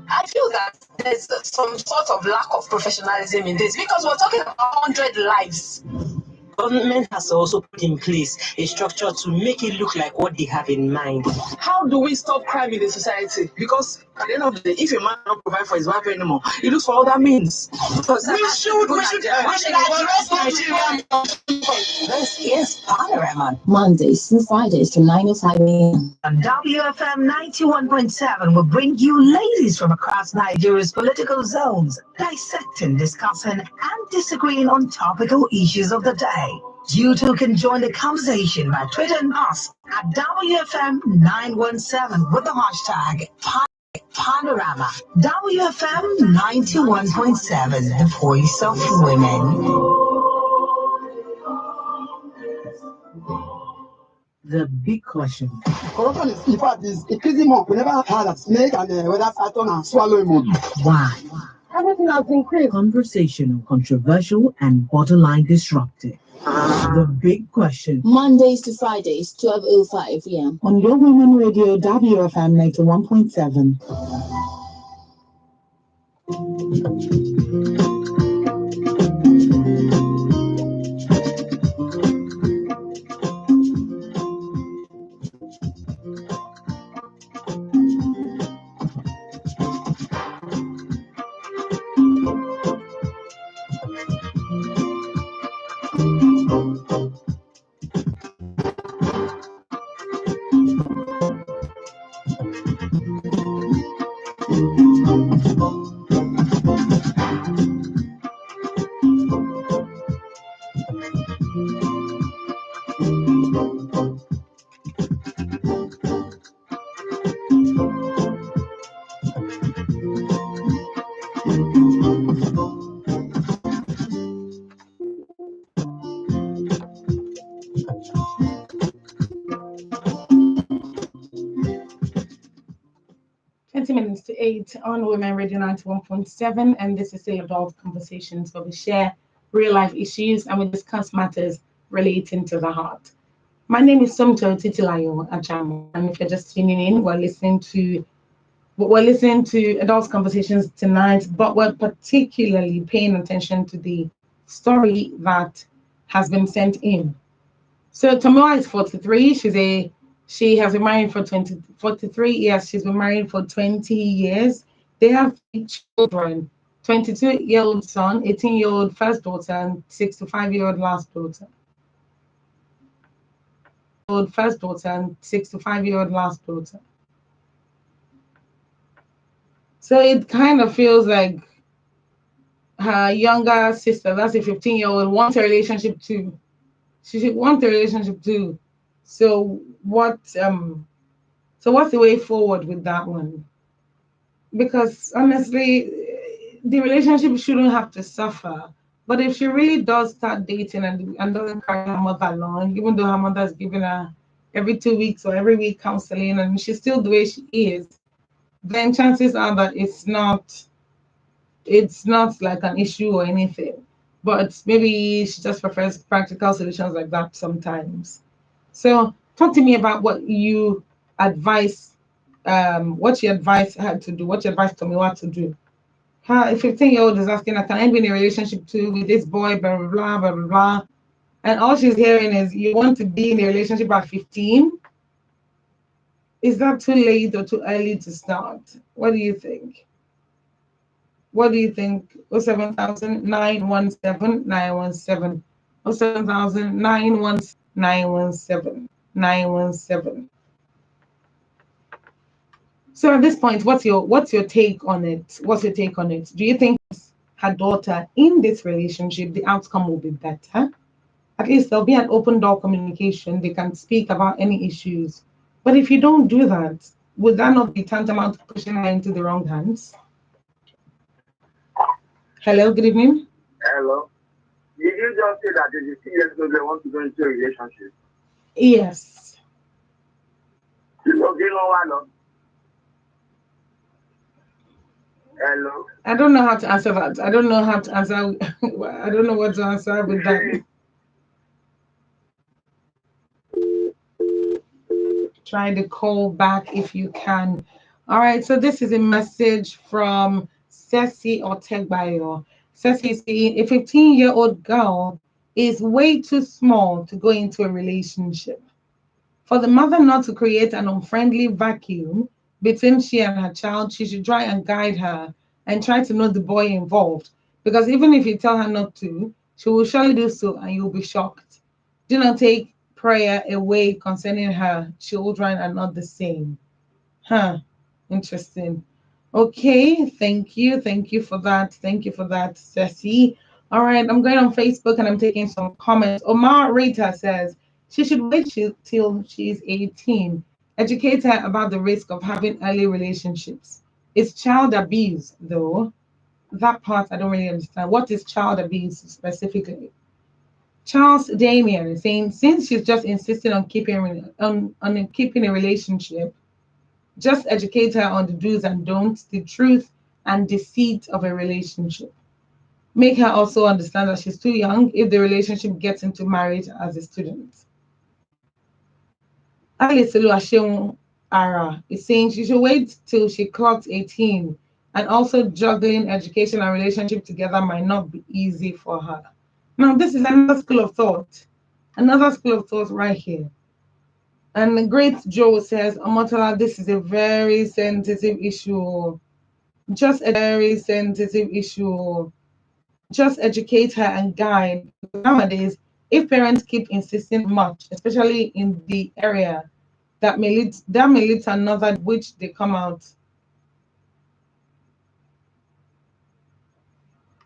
I feel that there's some sort of lack of professionalism in this because we're talking about 100 lives. government has also put in place a structure to make it look like what they have in mind. How do we stop crime in the society? Because at the end of the day, if a man don't provide for his wife anymore, he looks for other means. We should address Nigeria. This is Panorama. Mondays through Fridays to 9:05 a.m. And WFM 91.7 will bring you ladies from across Nigeria's political zones, dissecting, discussing, and disagreeing on topical issues of the day. You too can join the conversation by tweeting us at WFM 917 with the hashtag Panorama. WFM 91.7, the voice of women. The big question. Corruption is, in fact, is increasing more. We never had a snake and whether Saturn and swallow him. Why? Everything has increased. Conversational, controversial, and borderline disruptive. The big question. Mondays to Fridays, 12:05 p.m. On Your Women Radio, WFM 91.7. Minutes to 8 on Women Radio 91.7, and this is the Adult Conversations where we share real life issues and we discuss matters relating to the heart. My name is Somto Titilayo Achamo, and if you're just tuning in, we're listening to Adult Conversations tonight, but we're particularly paying attention to the story that has been sent in. So Tomoa is 43. She has been married for 43 years. She's been married for 20 years. They have 3 children, 22-year-old son, 18-year-old first daughter, and 65-year-old last daughter. First daughter and 65-year-old last daughter. So it kind of feels like her younger sister, that's a 15-year-old, wants a relationship too. She should want a relationship too. So what's the way forward with that one? Because honestly, the relationship shouldn't have to suffer. But if she really does start dating and doesn't carry her mother along, even though her mother is giving her every 2 weeks or every week counseling, and she's still the way she is, then chances are that it's not like an issue or anything. But maybe she just prefers practical solutions like that sometimes. So talk to me about what you advise her to do, what you advise Tomiwa to do. A 15-year-old is asking her, can I be in a relationship too with this boy, blah, blah, blah, blah, blah, blah. And all she's hearing is, you want to be in a relationship at 15? Is that too late or too early to start? What do you think? 07,000 917 917. 07,000 917 917. So at this point, what's your take on it? What's your take on it? Do you think her daughter in this relationship, the outcome will be better? At least there'll be an open door communication. They can speak about any issues. But if you don't do that, would that not be tantamount to pushing her into the wrong hands? Hello, good evening. Hello. Did you just say that the 15 years old they want to go into a relationship? Yes. Hello. I don't know how to answer that. I don't know how to answer. I don't know what to answer with that. Try to call back if you can. All right, so this is a message from Ceci Otegbayo. Ceci is saying, a 15-year-old girl is way too small to go into a relationship. For the mother not to create an unfriendly vacuum between she and her child, she should try and guide her and try to know the boy involved. Because even if you tell her not to, she will surely do so and you'll be shocked. Do not take prayer away concerning her children are not the same. Interesting. Okay, thank you. Thank you for that. Thank you for that, Ceci. All right, I'm going on Facebook and I'm taking some comments. Omar Rita says she should wait till she's 18. Educate her about the risk of having early relationships. It's child abuse, though. That part I don't really understand. What is child abuse specifically? Charles Damien is saying since she's just insisting on keeping a relationship, just educate her on the do's and don'ts, the truth and deceit of a relationship. Make her also understand that she's too young if the relationship gets into marriage as a student. Alice Oluwaseun Ara is saying she should wait till she clocks 18, and also juggling education and relationship together might not be easy for her. Now, this is another school of thought. Another school of thought right here. And the great Joe says, Omotola, this is a very sensitive issue. Just a very sensitive issue. Just educate her and guide. Nowadays, if parents keep insisting much, especially in the area, that may lead to another which they come out.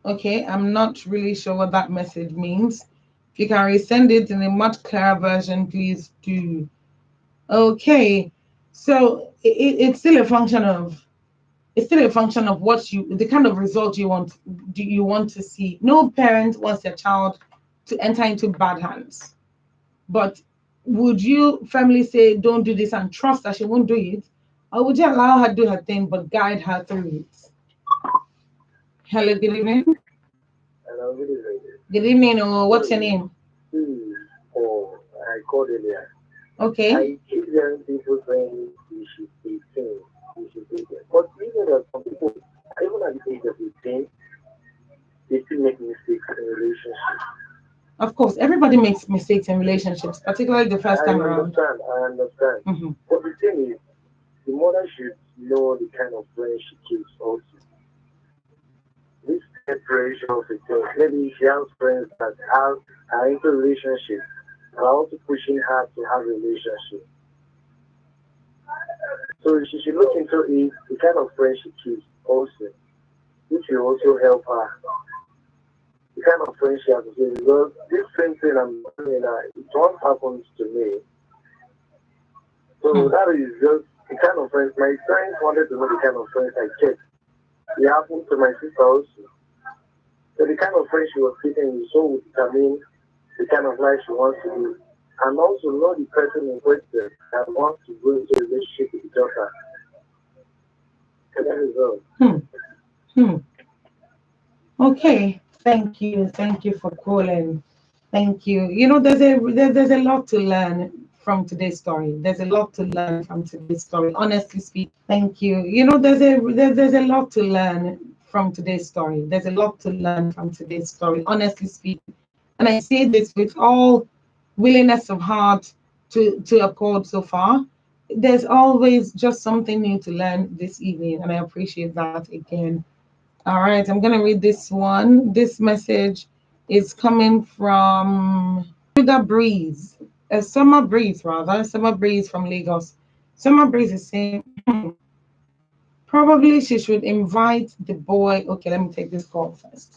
Okay, I'm not really sure what that message means. If you can resend it in a much clearer version, please do. Okay, so it's still a function of what the kind of result you want to see. No parent wants their child to enter into bad hands, but would you firmly say don't do this and trust that she won't do it, or would you allow her to do her thing but guide her through it? Hello, good evening. Hello, good evening. Good evening, or what's your name? I called earlier. Okay. I keep hearing people saying we should be 18, we should be there. But even though some people, even at the age of 18, they still make mistakes in relationships. Of course, everybody makes mistakes in relationships, particularly the first time around. I understand. Mm-hmm. But the thing is, the mother should know the kind of friends she keeps also. This separation of the thing, maybe she has friends that are into relationships and are also pushing her to have a relationship. So she should look into it, the kind of friends she keeps also, which will also help her. The kind of friends she has to say, because this same thing I'm doing, it once happens to me. So that is just the kind of friends. My friends wanted to know the kind of friends I kept. It happened to my sister also. So the kind of friends she was keeping is so determine the kind of life she wants to do. And also know the person in question that wants to go into a relationship with each other. So that is all. Okay. Thank you for calling. Thank you. You know, there's a lot to learn from today's story. There's a lot to learn from today's story. Honestly speaking, thank you. You know, there's a lot to learn from today's story. There's a lot to learn from today's story. Honestly speaking, and I say this with all willingness of heart to accord so far. There's always just something new to learn this evening, and I appreciate that again. All right, I'm going to read this one. This message is coming from Summer Breeze from Lagos. Summer Breeze is saying, probably she should invite the boy. Okay, let me take this call first.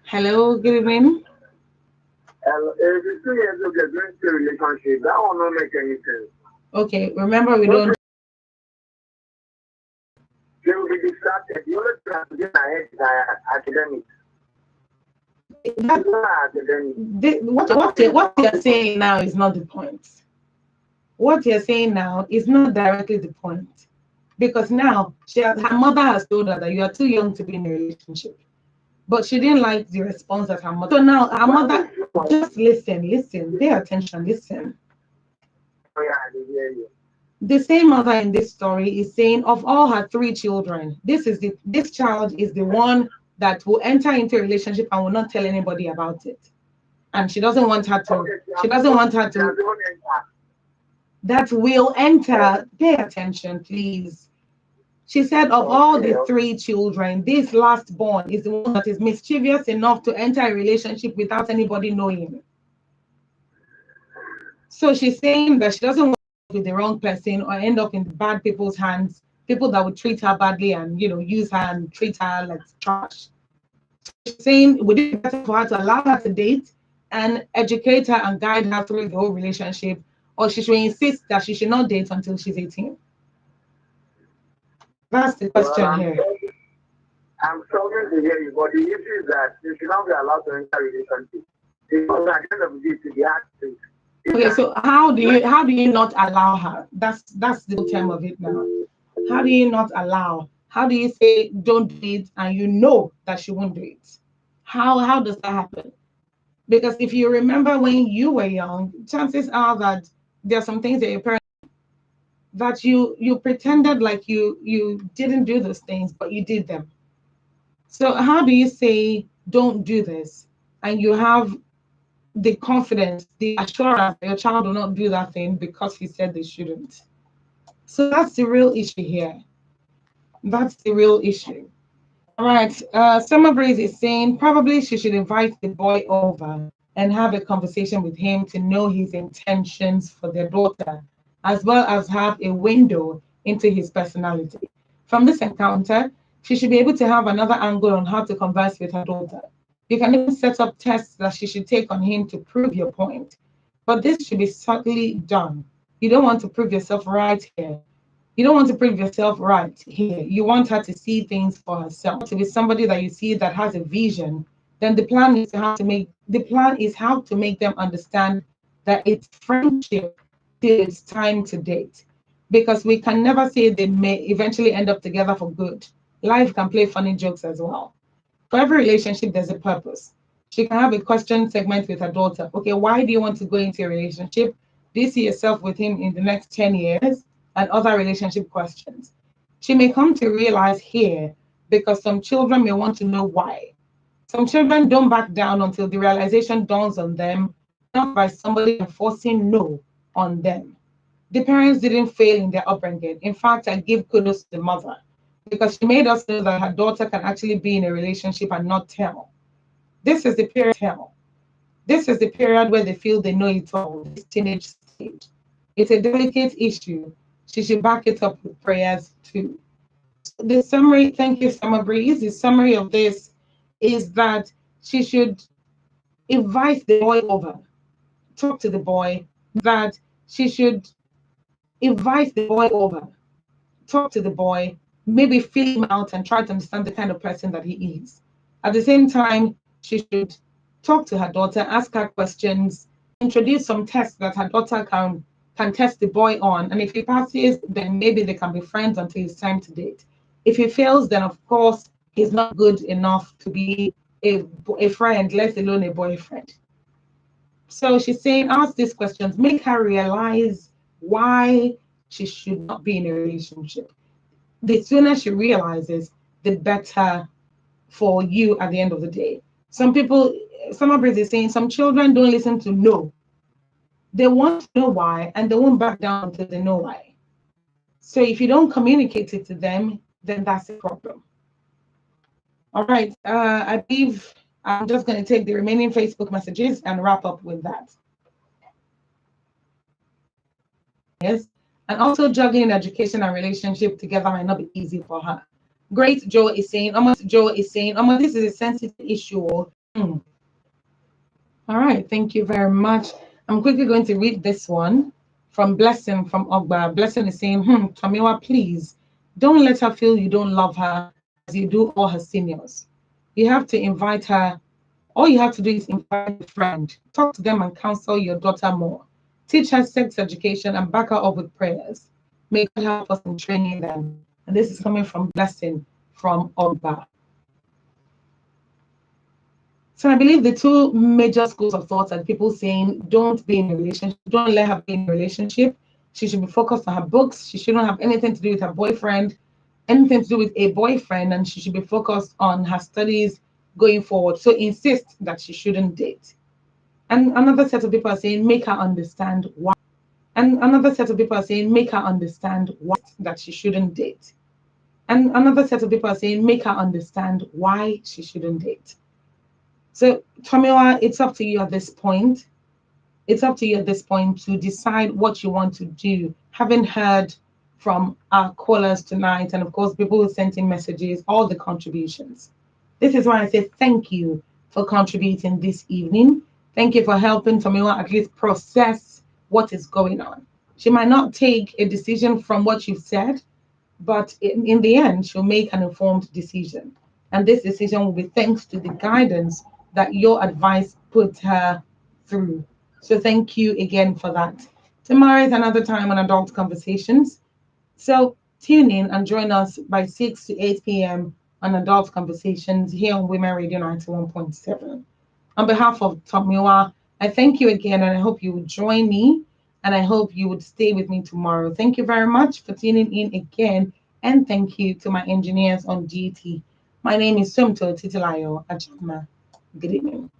Hello, good evening. If it's 2 years old, they're going to a relationship, that will not make any sense. Okay, remember we don't. They will be distracted. The only thing to get ahead is academics. What you're saying now is not the point. What you're saying now is not directly the point. Because now her mother has told her that you are too young to be in a relationship. But she didn't like the response that her mother. So now her mother, just listen, pay attention, listen. Oh, yeah, I hear you. The same mother in this story is saying of all her 3 children, this child is the one that will enter into a relationship and will not tell anybody about it. and she doesn't want her to. Okay, She doesn't want her to. That will enter. Pay attention, please. She said of all the 3 children, this last born is the one that is mischievous enough to enter a relationship without anybody knowing. So she's saying that she doesn't want to be the wrong person or end up in bad people's hands, people that would treat her badly and, you know, use her and treat her like trash. She's saying, would it be better for her to allow her to date and educate her and guide her through the whole relationship, or she should insist that she should not date until she's 18? That's the question here. I'm struggling to hear you, but the issue is that you should not be allowed to enter a relationship. Because at the end of the day, to be active. Okay, so how do you not allow her? That's the term of it now. How do you not allow? How do you say don't do it and you know that she won't do it? How does that happen? Because if you remember when you were young, chances are that there are some things that your parents that you pretended like you didn't do those things, but you did them. So how do you say don't do this and you have the confidence, the assurance that your child will not do that thing because he said they shouldn't? So that's the real issue here. That's the real issue. All right. Summer Breeze is saying probably she should invite the boy over and have a conversation with him to know his intentions for their daughter, as well as have a window into his personality. From this encounter, she should be able to have another angle on how to converse with her daughter. You can even set up tests that she should take on him to prove your point. But this should be subtly done. You don't want to prove yourself right here. You don't want to prove yourself right here. You want her to see things for herself, to be somebody that you see that has a vision. Then the plan is how to make them understand that it's friendship till it's time to date. Because we can never say they may eventually end up together for good. Life can play funny jokes as well. For every relationship, there's a purpose. She can have a question segment with her daughter. Okay, why do you want to go into a relationship? Do you see yourself with him in the next 10 years? And other relationship questions. She may come to realize here because some children may want to know why. Some children don't back down until the realization dawns on them, not by somebody enforcing no on them. The parents didn't fail in their upbringing. In fact, I give kudos to the mother because she made us know that her daughter can actually be in a relationship and not tell. This is the period tell. This is the period where they feel they know it all, this teenage stage. It's a delicate issue. She should back it up with prayers too. The summary, thank you, Summer Breeze. The summary of this is that she should invite the boy over, talk to the boy, that she should invite the boy over, talk to the boy, maybe feel him out and try to understand the kind of person that he is. At the same time, she should talk to her daughter, ask her questions, introduce some tests that her daughter can test the boy on. And if he passes, then maybe they can be friends until it's time to date. If he fails, then of course, he's not good enough to be a friend, let alone a boyfriend. So she's saying, ask these questions, make her realize why she should not be in a relationship. The sooner she realizes, the better for you at the end of the day. Some people, Summer Breeze is saying, some children don't listen to no. They want to know why, and they won't back down until they know why. So if you don't communicate it to them, then that's a problem. All right, I believe I'm just going to take the remaining Facebook messages and wrap up with that. Yes, and also juggling education and relationship together might not be easy for her. Great Joe is saying, this is a sensitive issue. All right, thank you very much. I'm quickly going to read this one from Blessing from Ogba. Blessing is saying, Tomiwa, please don't let her feel you don't love her as you do all her seniors. You have to invite her. All you have to do is invite a friend. Talk to them and counsel your daughter more. Teach her sex education and back her up with prayers. May God help us in training them. And this is coming from Blessing from Ogba. So I believe the two major schools of thought are people saying, don't be in a relationship, don't let her be in a relationship. She should be focused on her books. She shouldn't have anything to do with her boyfriend, anything to do with a boyfriend, and she should be focused on her studies going forward. So insist that she shouldn't date. And another set of people are saying, make her understand why. And another set of people are saying, make her understand what that she shouldn't date. And another set of people are saying, make her understand why she shouldn't date. So, Tomiwa, it's up to you at this point. It's up to you at this point to decide what you want to do. Having heard from our callers tonight, and of course, people who sent in messages, all the contributions. This is why I say thank you for contributing this evening. Thank you for helping Tomiwa at least process what is going on. She might not take a decision from what you've said, but in the end, she'll make an informed decision. And this decision will be thanks to the guidance that your advice put her through. So thank you again for that. Tomorrow is another time on Adult Conversations. So tune in and join us by 6 to 8 p.m. on Adult Conversations here on Women Radio 91.7. On behalf of Tomiwa, I thank you again, and I hope you would join me, and I hope you would stay with me tomorrow. Thank you very much for tuning in again, and thank you to my engineers on duty. My name is Sumto Titilayo Ajama. Good evening.